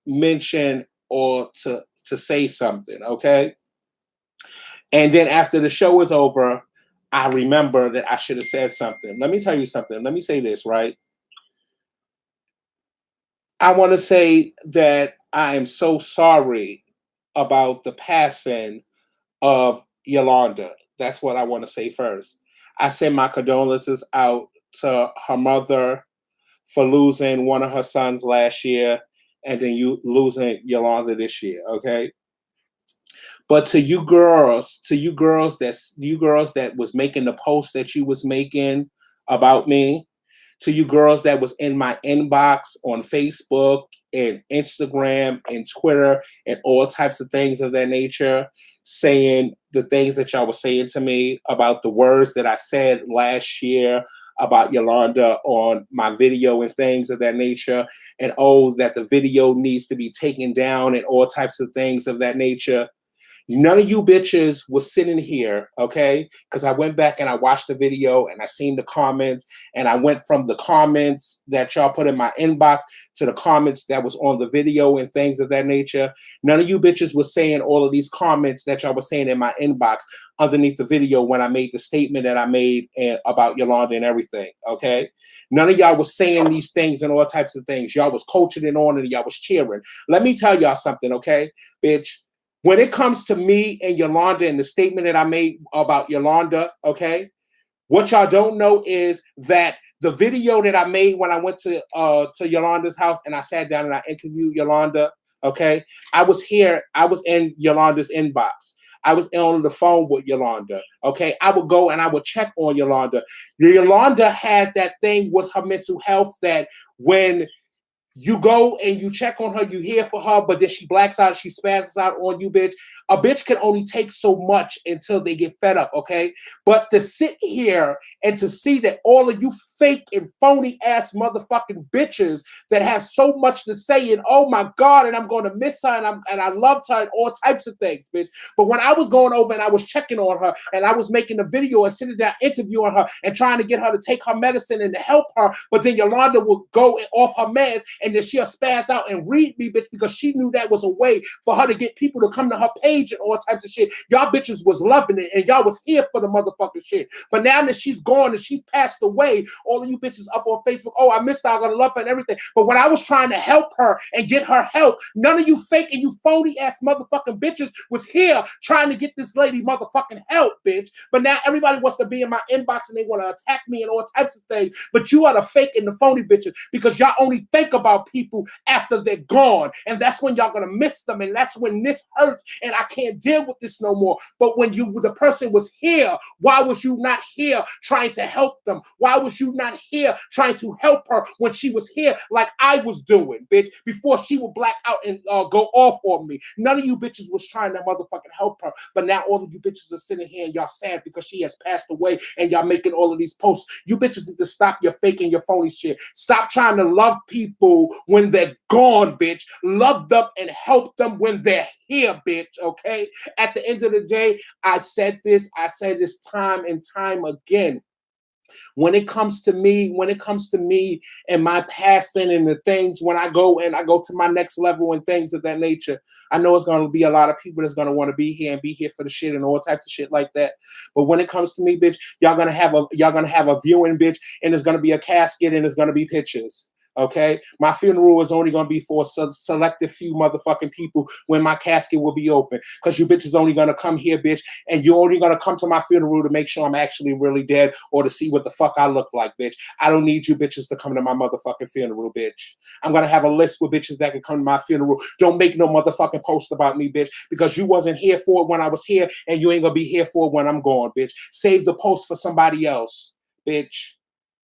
mention or to say something, okay? And then after the show is over, I remember that I should have said something. Let me tell you something. Let me say this, right? I want to say that I am so sorry about the passing of Yolanda. That's what I want to say first. I send my condolences out to her mother for losing one of her sons last year, and then you losing Yolanda this year, okay? But to you girls that was making the post that you was making about me, to you girls that was in my inbox on Facebook and Instagram and Twitter and all types of things of that nature, saying the things that y'all were saying to me about the words that I said last year about Yolanda on my video and things of that nature, and that the video needs to be taken down and all types of things of that nature. None of you bitches was sitting here, okay? Because I went back and I watched the video and I seen the comments, and I went from the comments that y'all put in my inbox to the comments that was on the video and things of that nature. None of you bitches was saying all of these comments that y'all was saying in my inbox underneath the video when I made the statement that I made about Yolanda and everything, okay? None of y'all was saying these things and all types of things. Y'all was coaching it on and y'all was cheering. Let me tell y'all something, okay, bitch? when it comes to me and Yolanda and the statement that I made about Yolanda, okay, what y'all don't know is that the video that I made when I went to Yolanda's house and I sat down and I interviewed Yolanda, okay, I was in Yolanda's inbox. I was on the phone with Yolanda, okay? I would go and I would check on Yolanda. Yolanda has that thing with her mental health that when you go and you check on her, you here for her, but then she blacks out, she spazzes out on you, bitch. A bitch can only take so much until they get fed up, okay? But to sit here and to see that all of you fake and phony ass motherfucking bitches that have so much to say and oh my God, and I'm going to miss her and I loved her and all types of things, bitch. But when I was going over and I was checking on her and I was making a video and sitting down interviewing her and trying to get her to take her medicine and to help her, but then Yolanda would go off her meds and then she'll spaz out and read me, bitch, because she knew that was a way for her to get people to come to her page and all types of shit. Y'all bitches was loving it and y'all was here for the motherfucking shit. But now that she's gone and she's passed away, all of you bitches up on Facebook, oh, I missed her, I'm gonna love her and everything. But when I was trying to help her and get her help, none of you fake and you phony ass motherfucking bitches was here trying to get this lady motherfucking help, bitch. But now everybody wants to be in my inbox and they want to attack me and all types of things. But you are the fake and the phony bitches because y'all only think about people after they're gone. And that's when y'all gonna miss them. And that's when this hurts and I can't deal with this no more. But when the person was here, why was you not here trying to help them? Why was you not here trying to help her when she was here like I was doing, bitch, before she would black out and go off on me? None of you bitches was trying to motherfucking help her. But now all of you bitches are sitting here and y'all sad because she has passed away and y'all making all of these posts. You bitches need to stop your fake and your phony shit. Stop trying to love people when they're gone, bitch. Love them and help them when they're here, bitch, okay? At the end of the day, I said this time and time again. When it comes to me and my passing and the things, when I go to my next level and things of that nature, I know it's going to be a lot of people that's going to want to be here and be here for the shit and all types of shit like that. But when it comes to me, bitch, y'all going to have a viewing, bitch, and there's going to be a casket and there's going to be pictures. Okay, my funeral is only gonna be for a selective few motherfucking people when my casket will be open. Cause you bitches only gonna come here, bitch, and you're only gonna come to my funeral to make sure I'm actually really dead or to see what the fuck I look like, bitch. I don't need you bitches to come to my motherfucking funeral, bitch. I'm gonna have a list with bitches that can come to my funeral. Don't make no motherfucking post about me, bitch, because you wasn't here for it when I was here, and you ain't gonna be here for it when I'm gone, bitch. Save the post for somebody else, bitch.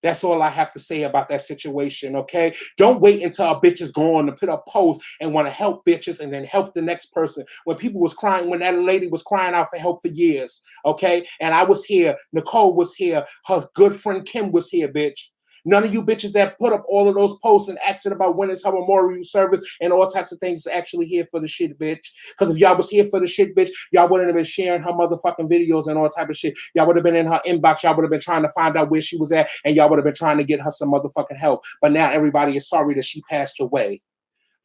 That's all I have to say about that situation, okay? Don't wait until a bitch is gone to put up posts and want to help bitches and then help the next person. When people was crying, when that lady was crying out for help for years, okay? And I was here, Nicole was here, her good friend Kim was here, bitch. None of you bitches that put up all of those posts and asking about when is her memorial service and all types of things is actually here for the shit, bitch. Because if y'all was here for the shit, bitch, y'all wouldn't have been sharing her motherfucking videos and all type of shit. Y'all would have been in her inbox. Y'all would have been trying to find out where she was at, and y'all would have been trying to get her some motherfucking help. But now everybody is sorry that she passed away.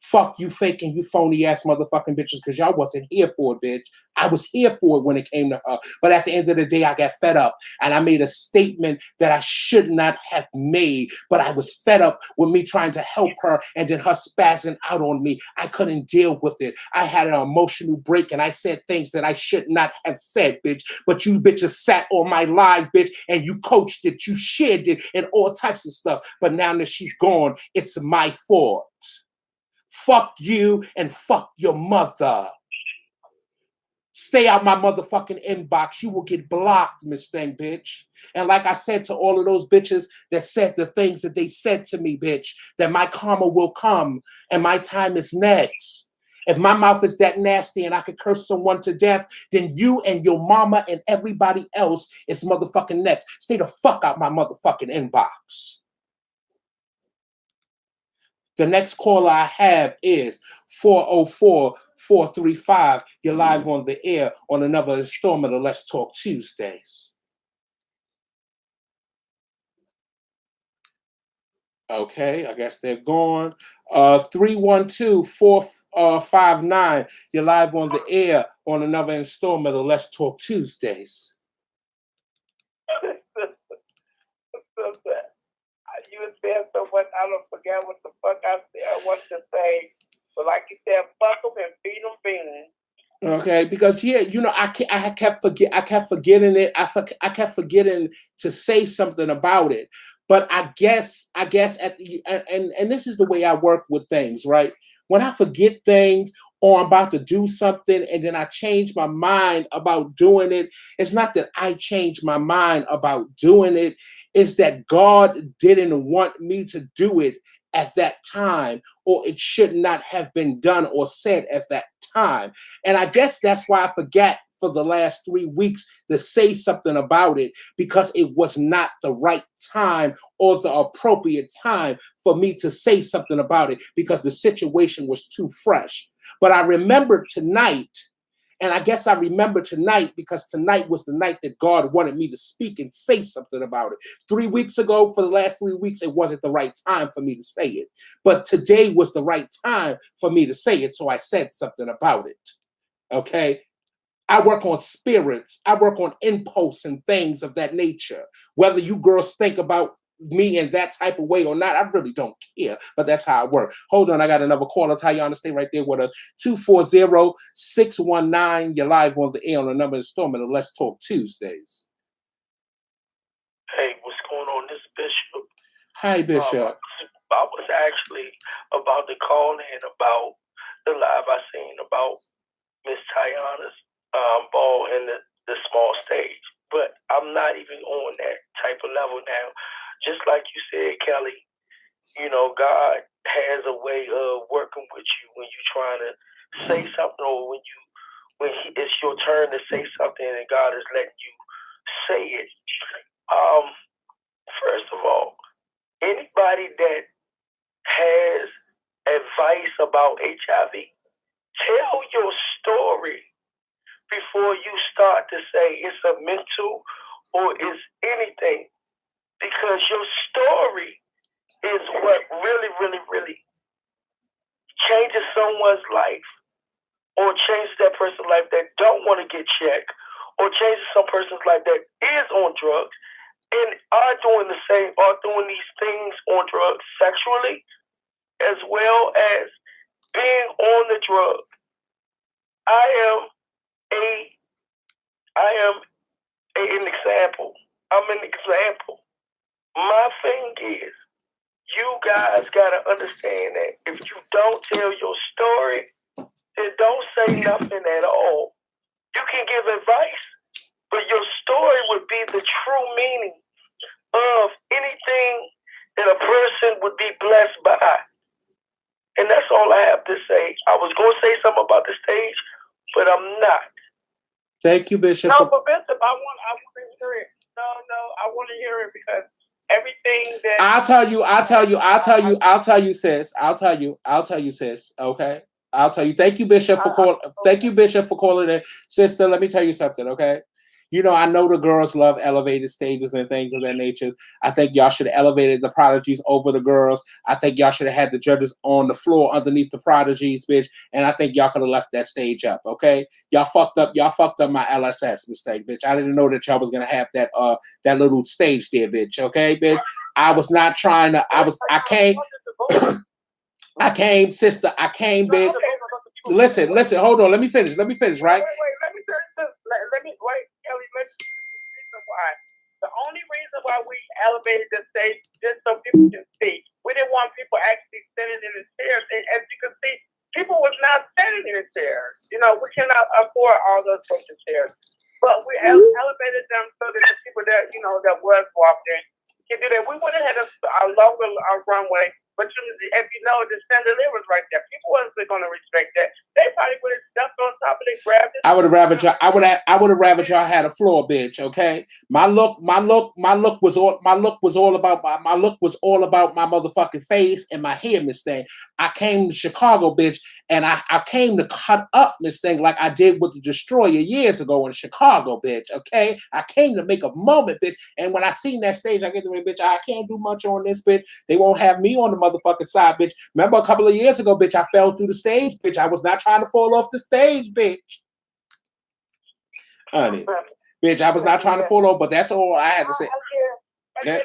Fuck you fake and you phony ass motherfucking bitches because y'all wasn't here for it, bitch. I was here for it when it came to her. But at the end of the day, I got fed up and I made a statement that I should not have made. But I was fed up with me trying to help her and then her spazzing out on me. I couldn't deal with it. I had an emotional break and I said things that I should not have said, bitch. But you bitches sat on my live, bitch, and you coached it, you shared it, and all types of stuff. But now that she's gone, it's my fault. Fuck you and fuck your mother. Stay out my motherfucking inbox. You will get blocked, Miss Thing, bitch. And like I said to all of those bitches that said the things that they said to me, bitch, that my karma will come and my time is next. If my mouth is that nasty and I could curse someone to death, then you and your mama and everybody else is motherfucking next. Stay the fuck out my motherfucking inbox. The next caller I have is 404-435. You're live on the air on another installment of Let's Talk Tuesdays. Okay, I guess they're gone. 312-459. You're live on the air on another installment of Let's Talk Tuesdays. You were saying so much, I don't forget what the fuck I said. I wanted to say, but like you said, fuck them and feed them beans. Okay, because yeah, I kept forgetting it. I kept forgetting to say something about it. But I guess at the and this is the way I work with things, right? When I forget things or I'm about to do something and then I change my mind about doing it, it's not that I changed my mind about doing it, it's that God didn't want me to do it at that time, or it should not have been done or said at that time. And I guess that's why I forgot for the last 3 weeks to say something about it, because it was not the right time or the appropriate time for me to say something about it because the situation was too fresh. But I remember tonight, and I guess I remember tonight because tonight was the night that God wanted me to speak and say something about it. 3 weeks ago, for the last 3 weeks, it wasn't the right time for me to say it. But today was the right time for me to say it, so I said something about it. Okay? I work on spirits. I work on impulse and things of that nature. Whether you girls think about me in that type of way or not, I really don't care. But that's how I work. Hold on, I got another caller. Tayana, stay right there with us. 240-619. You're live on the air on another installment of Let's Talk Tuesdays. Hey, what's going on? This is Bishop. Hi, Bishop. I was actually about to call in about the live I seen about Miss Tayana's ball in the small stage. But I'm not even on that type of level now. Just like you said, Kelly, God has a way of working with you when you're trying to say something, or when it's your turn to say something and God is letting you say it. First of all, anybody that has advice about HIV, tell your story before you start to say it's a mental or it's anything, because your story is what really, really, really changes someone's life, or changes that person's life that don't want to get checked, or changes some person's life that is on drugs and are doing the same, are doing these things on drugs sexually, as well as being on the drug. I am an example. I'm an example. My thing is, you guys gotta understand that if you don't tell your story, then don't say nothing at all. You can give advice, but your story would be the true meaning of anything that a person would be blessed by. And that's all I have to say. I was going to say something about the stage, but I'm not. Thank you, Bishop. No, but Bishop, I want to hear it. No, I want to hear it because everything that I'll tell you, sis. I'll tell you, sis. Okay. I'll tell you. Thank you, Bishop, for calling. Thank you, Bishop, for calling in. Sister, let me tell you something, okay? I know the girls love elevated stages and things of that nature. I think y'all should have elevated the prodigies over the girls. I think y'all should have had the judges on the floor underneath the prodigies, bitch. And I think y'all could have left that stage up, okay? Y'all fucked up my LSS mistake, bitch. I didn't know that y'all was gonna have that little stage there, bitch. Okay, bitch. I was not trying to. I came, sister. I came, bitch. Listen. Hold on. Let me finish. Right? Wait. Let me tell you this. Let me wait, Kelly. Let me tell you the reason why. The only reason why we elevated the stage just so people can see. We didn't want people actually sitting in the chairs. And as you can see, people was not sitting in the chairs. We cannot afford all those social chairs. But we elevated them so that the people that that was walking can do that. We would have had a longer runway. But if the chandelier was right there, people wasn't going to respect that. They probably would have stepped on top of it, grabbed it. I would have rather y'all had a floor, bitch. Okay, my look was all about my motherfucking face and my hair, Miss Thing. I came to Chicago, bitch, and I came to cut up Miss Thing like I did with the Destroyer years ago in Chicago, bitch. Okay, I came to make a moment, bitch. And when I seen that stage, I get to me, bitch. I can't do much on this, bitch. They won't have me on the motherfucking side, bitch. Remember a couple of years ago, bitch, I fell through the stage, bitch. I was not trying to fall off the stage, bitch. Honey, bitch, I was not trying to fall off, but that's all I had to say. That's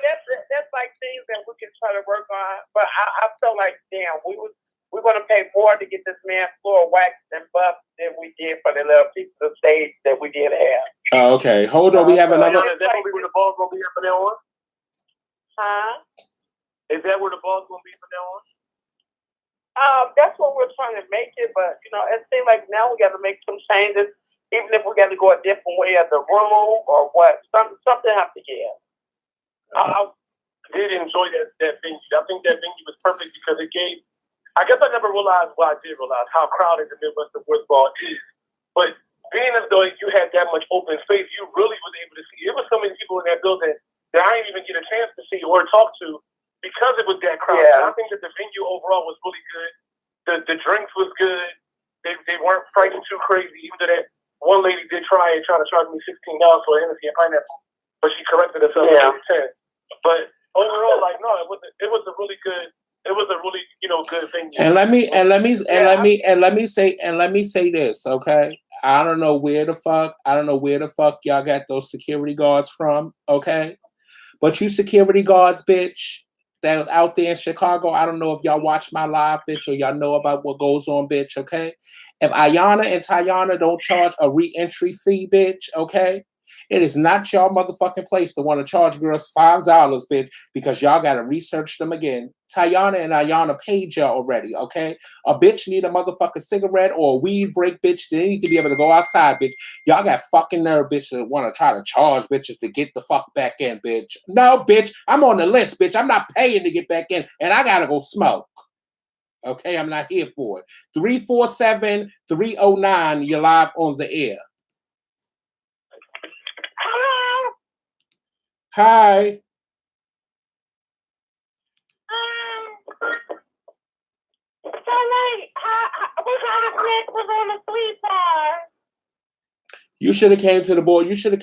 like things that we can try to work on. But I felt like, damn, we're going to pay more to get this man floor waxed and buffed than that we did for the little piece of stage that we did have. Oh, okay. Hold on. We have another. Is that gonna be where the ball's gonna be at from now on? Huh? Is that where the ball's gonna be from now on? That's what we're trying to make it, but it seems like now we got to make some changes, even if we got to go a different way of the room or what. Something has to give. I did enjoy that venue. I think that venue was perfect because it gave. I guess I never realized. Well, I did realize how crowded the Midwest of football is. But being as though you had that much open space, you really was able to see. It was so many people in that building that I didn't even get a chance to see or talk to because it was that crowded. Yeah. I think that the venue overall was really good. The drinks was good. They weren't pricing too crazy. Even though that one lady did try to charge me $16 for an Hennessy and pineapple, but she corrected herself Yeah. at 10. But overall, no, it was a really good. It was a really good venue. And let me say this, okay? I don't know where the fuck y'all got those security guards from, okay? But you security guards, bitch, that was out there in Chicago, I don't know if y'all watch my live, bitch, or y'all know about what goes on, bitch, okay? If Ayana and Tayana don't charge a re-entry fee, bitch, okay? It is not y'all motherfucking place to want to charge girls $5, bitch, because y'all got to research them again. Tayana and Ayana paid y'all already, okay? A bitch need a motherfucking cigarette or a weed break, bitch. They need to be able to go outside, bitch. Y'all got fucking nerve, bitch, that want to try to charge bitches to get the fuck back in, bitch. No, bitch, I'm on the list, bitch. I'm not paying to get back in, and I got to go smoke. Okay, I'm not here for it. 347-309, you're live on the air. Hello. Hi. So late. What kind of snack was on the sweet side? You should have came to the board. You should have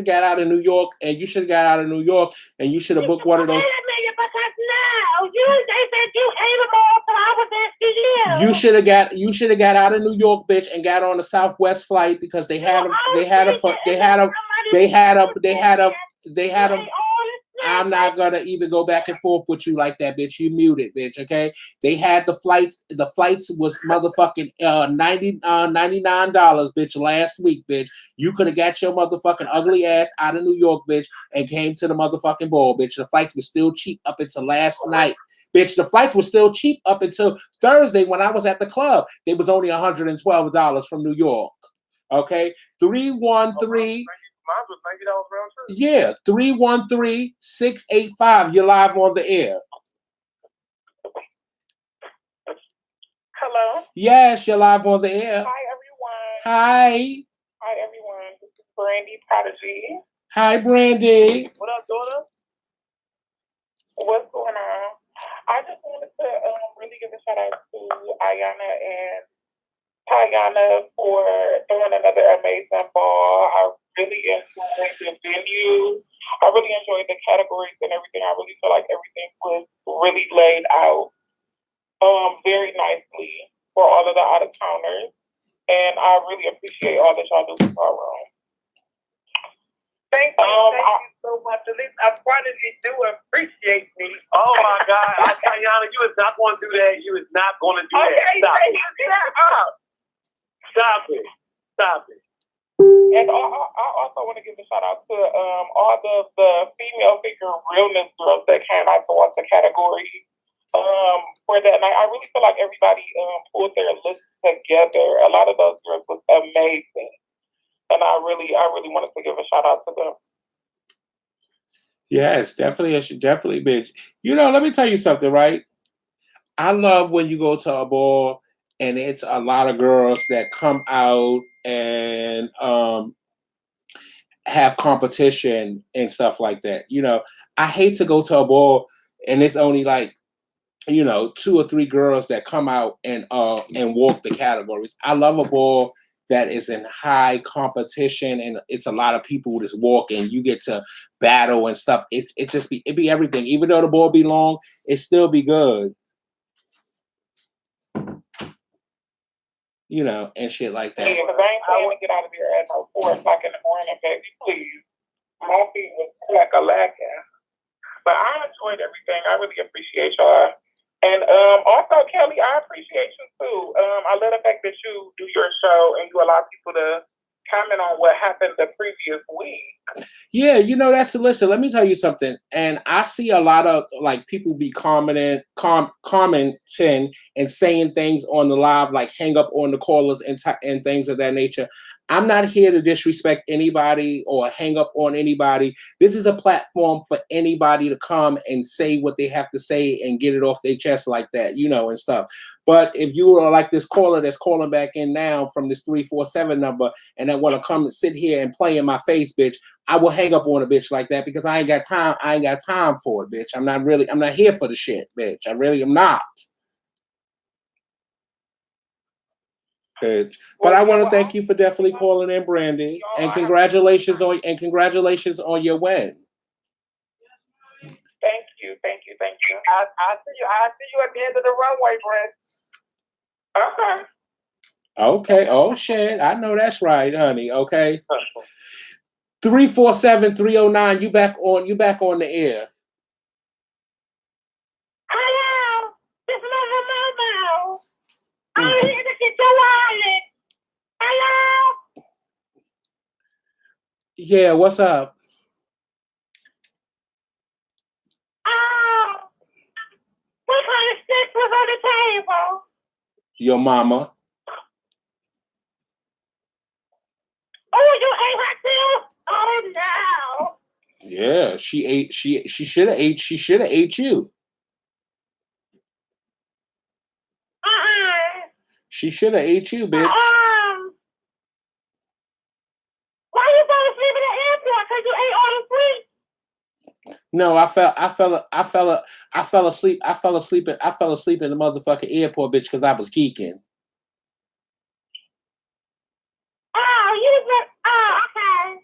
got out of New York, and you should have got out of New York, and you should have booked one of those. Wait a minute, because now they said you ate them all, so I was asking you. You should have got out of New York, bitch, and got on the Southwest flight because they had them. I'm not gonna even go back and forth with you like that, bitch. You muted, bitch. Okay, they had the flights. The flights was motherfucking $99, bitch. Last week, bitch. You could have got your motherfucking ugly ass out of New York, bitch, and came to the motherfucking ball, bitch. The flights were still cheap up until last night, bitch. The flights were still cheap up until Thursday when I was at the club. They was only $112 from New York. Okay, 313. Mine was $90 round trip. Yeah, 313-685. You're live on the air. Hello. Yes, you're live on the air. Hi, everyone. Hi. Hi, everyone. This is Brandy Prodigy. Hi, Brandy. What up, daughter? What's going on? I just wanted to really give a shout out to Ayana and Tayana for doing another amazing ball. I really enjoyed the venue. I really enjoyed the categories and everything. I really feel like everything was really laid out very nicely for all of the out of towners. And I really appreciate all that y'all do for our room. Thank you so much. At least I finally do appreciate me. Oh my God, Tayana, you is not going to do that. You is not going to do that. Stop it. Stop it. Stop it. And I also want to give a shout out to all the female figure realness girls that came out to watch the category for that night. I really feel like everybody pulled their looks together. A lot of those girls was amazing, and I really wanted to give a shout out to them. Yes, definitely, bitch. Let me tell you something, right? I love when you go to a ball and it's a lot of girls that come out and have competition and stuff like that. I hate to go to a ball and it's only like 2 or 3 girls that come out and walk the categories. I love a ball that is in high competition and it's a lot of people just walking. You get to battle and stuff. It be everything. Even though the ball be long, it still be good. And shit like that. Yeah, because I ain't planning to get out of here at 4 o'clock in the morning, baby. Please. My feet was like a lacking. But I enjoyed everything. I really appreciate y'all. And also, Kelly, I appreciate you too. I love the fact that you do your show and you allow people to comment on what happened the previous week. Yeah, you know, listen, let me tell you something. And I see a lot of like people be commenting and saying things on the live, like hang up on the callers and things of that nature. I'm not here to disrespect anybody or hang up on anybody. This is a platform for anybody to come and say what they have to say and get it off their chest like that, you know, and stuff. But if you are like this caller that's calling back in now from this 347 number and that want to come and sit here and play in my face, bitch, I will hang up on a bitch like that because I ain't got time. I ain't got time for it, bitch. I'm not here for the shit, bitch. I really am not. Bitch. But I want to thank you for definitely calling in, Brandy. And congratulations on your win. Thank you. I see you at the end of the runway, Brent. Okay. Okay. Oh shit. I know that's right, honey. Okay. 347-309. You back on the air. Hello, this is Momo. I'm here to get your wallet. Hello. Yeah, what's up? What kind of stick was on the table? Your mama. Oh, you ate her too? Oh no. Yeah, she ate. She should have ate. She should have ate you. She should have ate you, bitch. Why you fall asleep in the airport? Cause you ate all the sweets. No, I fell asleep. I fell asleep in the motherfucking airport, bitch, because I was geeking. Okay.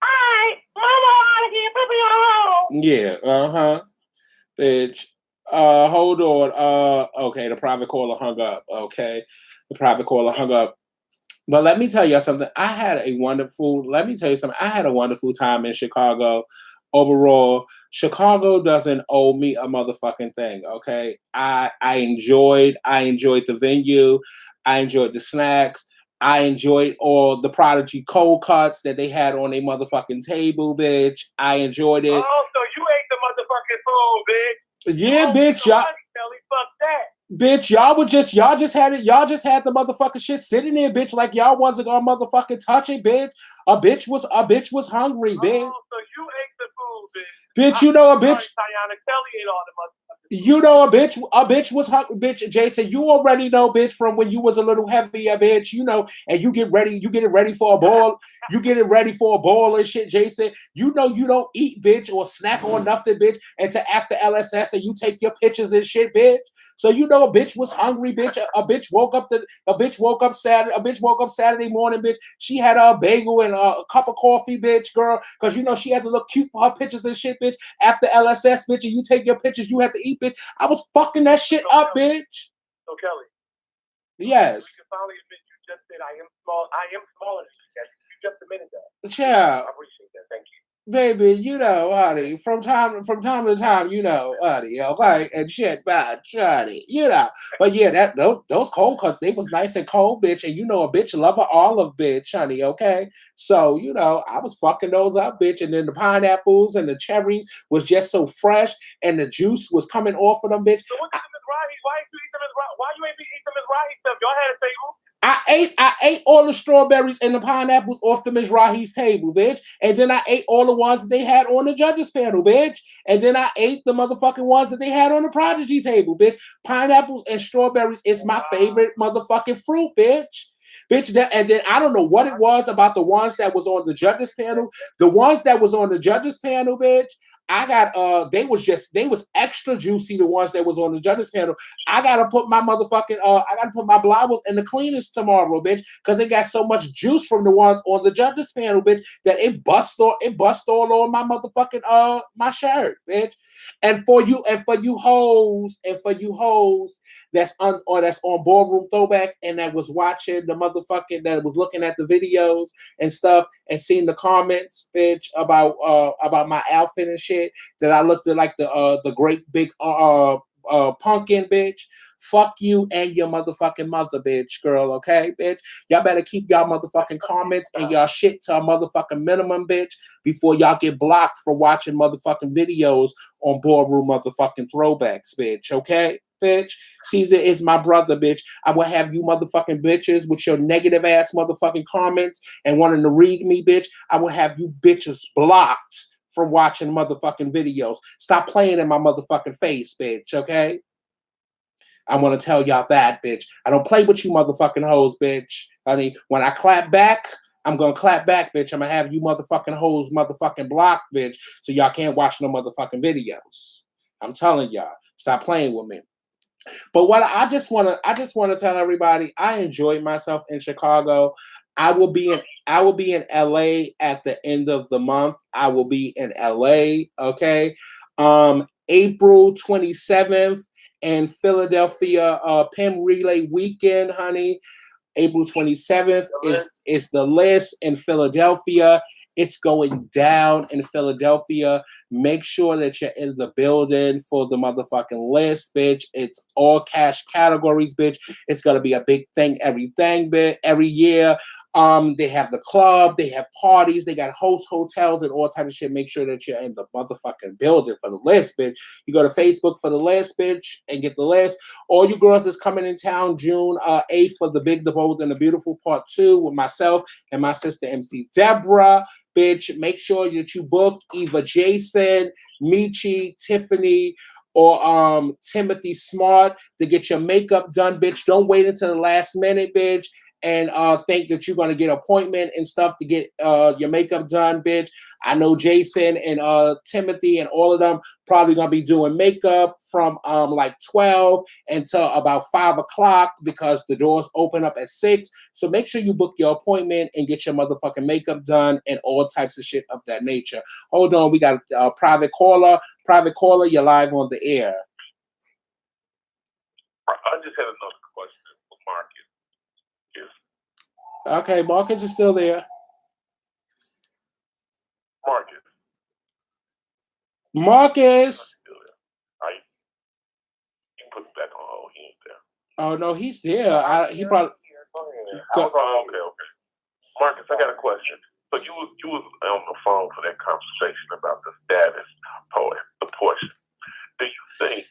Alright. Mama out of here. Put me on hold. Yeah, bitch. Hold on. Okay, the private caller hung up. Okay. The private caller hung up. But let me tell you something. I had a wonderful time in Chicago. Overall, Chicago doesn't owe me a motherfucking thing, okay? I enjoyed the venue. I enjoyed the snacks. I enjoyed all the Prodigy cold cuts that they had on a motherfucking table, bitch. I enjoyed it. Oh, so you ate the motherfucking food, bitch. Yeah, bitch, y'all. Kelly, fuck that. Bitch, y'all just had the motherfucking shit sitting there, bitch, like y'all wasn't gonna motherfucking touch it, bitch. A bitch was hungry, bitch. Oh, so you ate the food, bitch. Bitch, you know a bitch. Tiana Kelly ate all the motherfucking food. You know a bitch was hungry, bitch. Jason, you already know, bitch, from when you was a little heavier, bitch. You know, and you get it ready for a ball. You get it ready for a ball and shit, Jason. You know you don't eat, bitch, or snack on nothing, bitch, until after LSS and you take your pictures and shit, bitch. So you know a bitch was hungry, bitch. A bitch woke up Saturday morning, bitch. She had a bagel and a cup of coffee, bitch, girl, because you know she had to look cute for her pictures and shit, bitch. After LSS, bitch, and you take your pictures, you have to eat, bitch. I was fucking that shit up, bitch. So Kelly. Yes. You can finally admit you just said I am small. I am smaller than you. You just admitted that. Yeah. I appreciate that. Thank you. Baby, you know, honey, from time to time, you know, honey, okay, and shit, bad, honey, you know. But yeah, those cold cuts, they was nice and cold, bitch, and you know, a bitch love an olive, bitch, honey, okay. So you know, I was fucking those up, bitch, and then the pineapples and the cherries was just so fresh, and the juice was coming off of them, bitch. So what's the Mizrahi? Why you eat the Mizrahi? Why you ain't eat the Mizrahi stuff? Y'all had a table. I ate all the strawberries and the pineapples off the Mizrahi's table, bitch. And then I ate all the ones that they had on the judges panel, bitch. And then I ate the motherfucking ones that they had on the Prodigy table, bitch. Pineapples and strawberries is my favorite motherfucking fruit, bitch. Bitch, and then I don't know what it was about the ones that was on the judges panel. The ones that was on the judges panel, bitch, I got they was extra juicy, the ones that was on the judges panel. I gotta put my motherfucking blowers in the cleaners tomorrow, bitch, because they got so much juice from the ones on the judges panel, bitch, that it bust all on my motherfucking my shirt, bitch. And for you hoes that's on Ballroom Throwbacks and that was watching the motherfucking, that was looking at the videos and stuff and seeing the comments, bitch, about my outfit and shit, that I looked at like the great big Pumpkin, bitch. Fuck you and your motherfucking mother, bitch, girl, okay, bitch? Y'all better keep y'all motherfucking comments and y'all shit to a motherfucking minimum, bitch, before y'all get blocked for watching motherfucking videos on Boardroom motherfucking throwbacks, bitch, okay? Bitch, Caesar is my brother, bitch. I will have you motherfucking bitches with your negative ass motherfucking comments and wanting to read me, bitch. I will have you bitches blocked for watching motherfucking videos. Stop playing in my motherfucking face, bitch, okay? I want to tell y'all that, bitch. I don't play with you motherfucking hoes, bitch. I mean, when I clap back, I'm going to clap back, bitch. I'm going to have you motherfucking hoes motherfucking blocked, bitch, so y'all can't watch no motherfucking videos. I'm telling y'all, stop playing with me. But what I just want to tell everybody, I enjoyed myself in Chicago. I will be in LA at the end of the month. I will be in LA, okay? April 27th in Philadelphia, Pim Relay Weekend, honey. April 27th is the list in Philadelphia. It's going down in Philadelphia. Make sure that you're in the building for the motherfucking list, bitch. It's all cash categories, bitch. It's gonna be a big thing every year. They have the club, they have parties, they got host hotels and all type of shit. Make sure that you're in the motherfucking building for the list, bitch. You go to Facebook for the list, bitch, and get the list. All you girls that's coming in town June 8th for the Big, the Bold, and the Beautiful Part 2 with myself and my sister MC Deborah. Bitch, make sure that you book either Jason, Michi, Tiffany, or Timothy Smart to get your makeup done, bitch. Don't wait until the last minute, bitch, and think that you're going to get an appointment and stuff to get your makeup done, bitch. I know Jason and Timothy and all of them probably going to be doing makeup from like 12 until about 5 o'clock because the doors open up at 6. So make sure you book your appointment and get your motherfucking makeup done and all types of shit of that nature. Hold on, we got a private caller. Private caller, you're live on the air. I just had another question for Marcus. Okay, Marcus is still there. Marcus. You put it back on hold. He ain't there. Oh no, he's there. He probably. Okay. Marcus, I got a question. So you was on the phone for that conversation about the status poet, the portion. Do you think?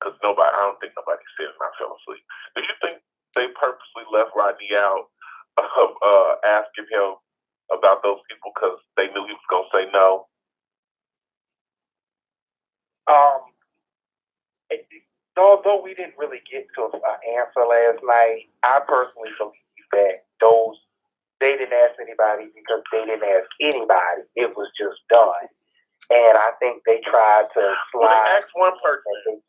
Because I don't think nobody said it and I fell asleep. Do you think they purposely left Rodney out of asking him about those people because they knew he was gonna say no? Although we didn't really get to an answer last night, I personally believe that they didn't ask anybody because they didn't ask anybody. It was just done. And I think they tried to slide. Well, they asked one person.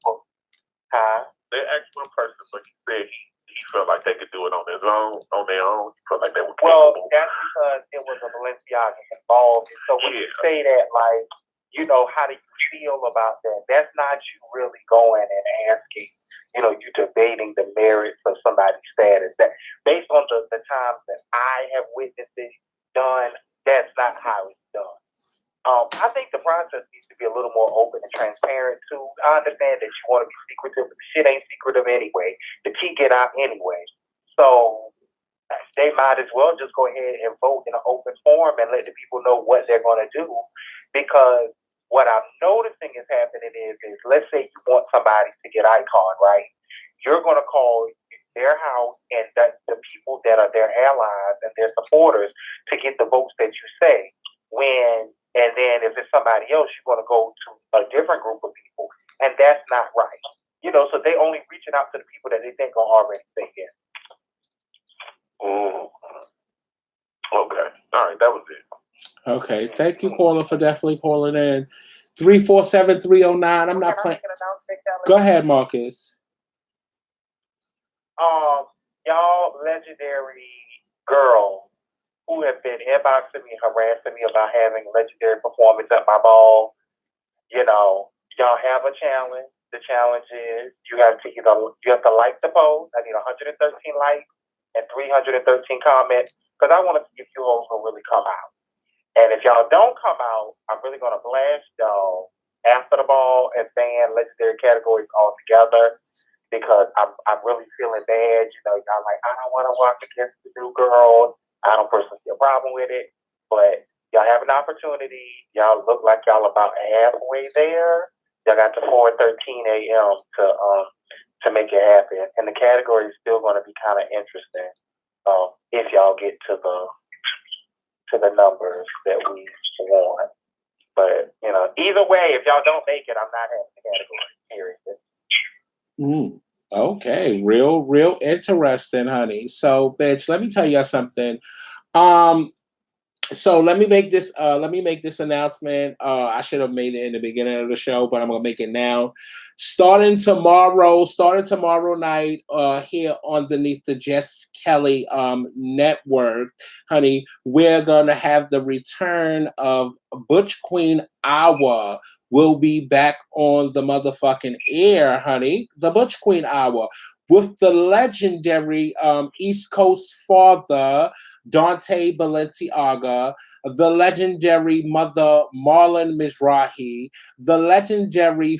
They asked one person, but he said he felt like they could do it on their own. He felt like they were capable. Well, that's because it was a Balenciaga involved. And so when you say that, like, how do you feel about that? That's not you really going and asking, you debating the merits of somebody's status. That based on the times that I have witnessed it done, that's not how it's done. I think the process needs to be a little more open and transparent too. I understand that you want to be secretive, but the shit ain't secretive anyway. The key get out anyway. So they might as well just go ahead and vote in an open forum and let the people know what they're going to do. Because what I'm noticing is happening is let's say you want somebody to get Icon, right? You're going to call their house and the people that are their allies and their supporters to get the votes that you say. And then if it's somebody else, you're going to go to a different group of people. And that's not right. So they only reaching out to the people that they think are already say yes. Okay. All right. That was it. Okay. Thank you, caller, for definitely calling in. 347-309. I'm not playing. Go ahead, Marcus. Y'all legendary girls who have been inboxing me, harassing me about having legendary performance at my ball, y'all have a challenge. The challenge is you have to like the post. I need 113 likes and 313 comments because I want to see if you all will really come out. And if y'all don't come out, I'm really gonna blast y'all after the ball and saying legendary categories all together because I'm really feeling bad. You know, I'm like, I don't want to watch against the new girls. I don't personally see a problem with it, but y'all have an opportunity. Y'all look like y'all about halfway there. Y'all got to 4:13 a.m. to make it happen, and the category is still going to be kind of interesting if y'all get to the numbers that we want. But you know, either way, if y'all don't make it, I'm not having the category. Seriously. Okay, real interesting, honey. So, bitch, let me tell you something. So let me make this announcement. I should have made it in the beginning of the show, but I'm gonna make it now. Starting tomorrow night, here underneath the Jess Kelly network, honey, we're gonna have the return of Butch Queen Hour. Will be back on the motherfucking air, honey. The Butch Queen Hour with the legendary East Coast father Dante Balenciaga, the legendary mother Marlon Mizrahi, the legendary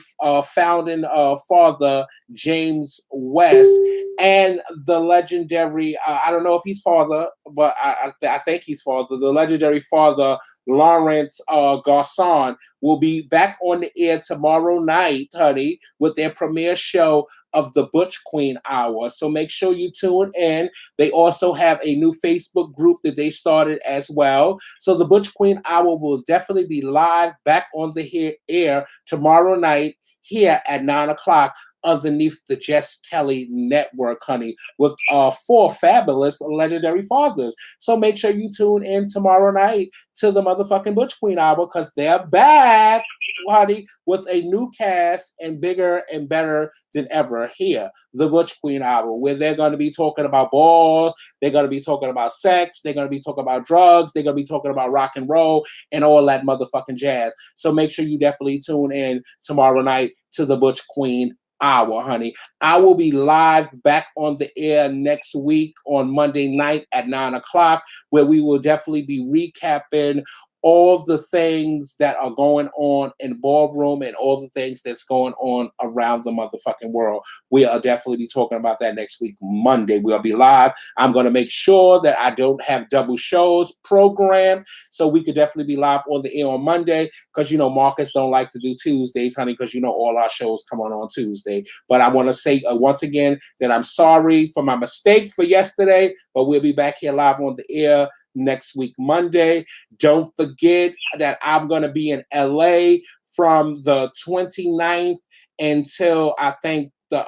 founding father James West, and the legendary, I don't know if he's father, but I think he's father, the legendary father Lawrence Garcon will be back on the air tomorrow night, honey, with their premiere show of the Butch Queen Hour. So make sure you tune in. They also have a new Facebook group that they started as well. So the Butch Queen Hour will definitely be live back on the air tomorrow night here at 9 o'clock underneath the Jess Kelly network, honey, with 4 fabulous legendary fathers. So make sure you tune in tomorrow night to the motherfucking Butch Queen Hour because they're back, honey, with a new cast and bigger and better than ever here. The Butch Queen Hour, where they're going to be talking about balls, they're going to be talking about sex, they're going to be talking about drugs, they're going to be talking about rock and roll and all that motherfucking jazz. So make sure you definitely tune in tomorrow night to the Butch Queen Hour, honey. I will be live back on the air next week on Monday night at 9 o'clock, where we will definitely be recapping all the things that are going on in ballroom and all the things that's going on around the motherfucking world. We'll definitely be talking about that next week, Monday. We'll be live. I'm going to make sure that I don't have double shows programmed, so we could definitely be live on the air on Monday, because, you know, Marcus don't like to do Tuesdays, honey, because, you know, all our shows come on Tuesday. But I want to say once again that I'm sorry for my mistake for yesterday, but we'll be back here live on the air next week, Monday. Don't forget that I'm going to be in LA from the 29th until I think the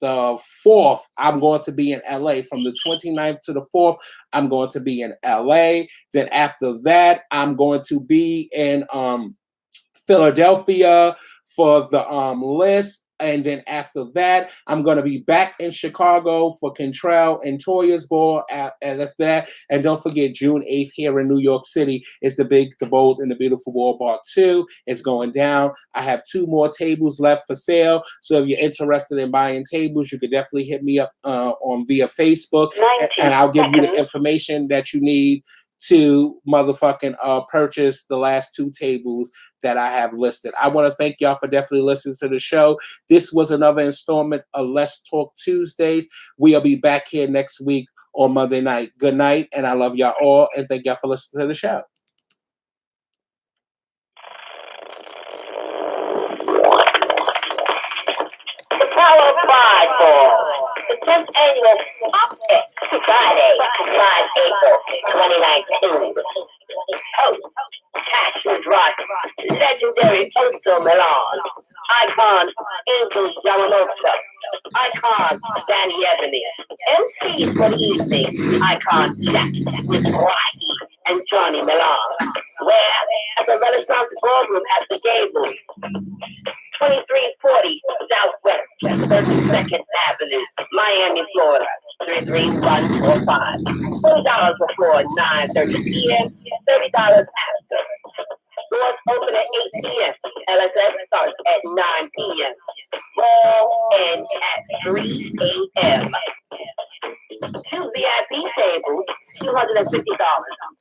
4th. I'm going to be in LA from the 29th to the 4th. I'm going to be in LA. Then after that, I'm going to be in Philadelphia for the list. And then after that, I'm going to be back in Chicago for Cantrell and Toya's ball after that. And don't forget, June 8th here in New York City is the Big, the Bold, and the Beautiful Ball Bar 2. It's going down. I have 2 more tables left for sale. So if you're interested in buying tables, you could definitely hit me up on via Facebook. And I'll give you the information that you need to motherfucking purchase the last 2 tables that I have listed. I want to thank y'all for definitely listening to the show. This was another installment of Let's Talk Tuesdays. We'll be back here next week on Monday night. Good night, and I love y'all all, and thank y'all for listening to the show. The Power Pride Ball, the 10th annual Pop Fest, Friday, 5 April 2019. Host, Cassius Rock, legendary Oso Milan, icon Angel Yamamoto, icon Danny Ebony, MCs for the evening, icon Jack Mizrahi and Johnny Milan. Where? At the Renaissance Ballroom at the Gables. 2340 Southwest 32nd Avenue, Miami, Florida, 33145. $20 before 9:30 p.m., $30 after. Doors open at 8 p.m. LSS starts at 9 p.m. Ball ends at 3 a.m. 2 VIP tables $250.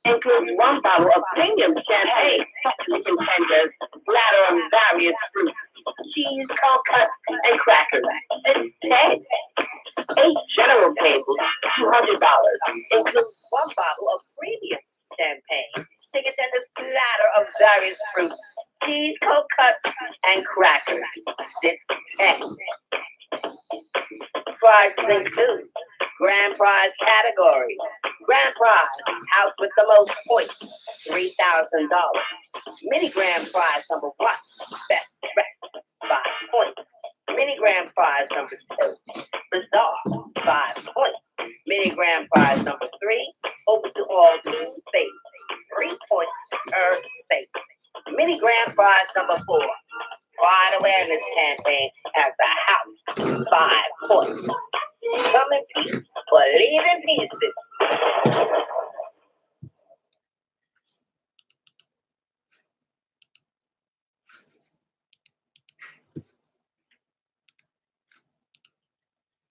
Includes 1 bottle of premium champagne, chicken tenders, platter of various fruits, cheese, cold cuts, and crackers. It's 10. 8 general tables, $200. Includes 1 bottle of premium champagne, chicken tenders, platter of various fruits, cheese, cold cuts, and crackers. It's 10. Prize thing 2. Grand prize category. Grand prize, house with the most points, $3,000. Mini grand prize number 1, best dressed, 5 points. Mini grand prize number 2, bizarre, 5 points. Mini grand prize number 3, open to all 2 spaces, 3 points per space. Mini grand prize number 4, pride awareness campaign at the house, 5 points.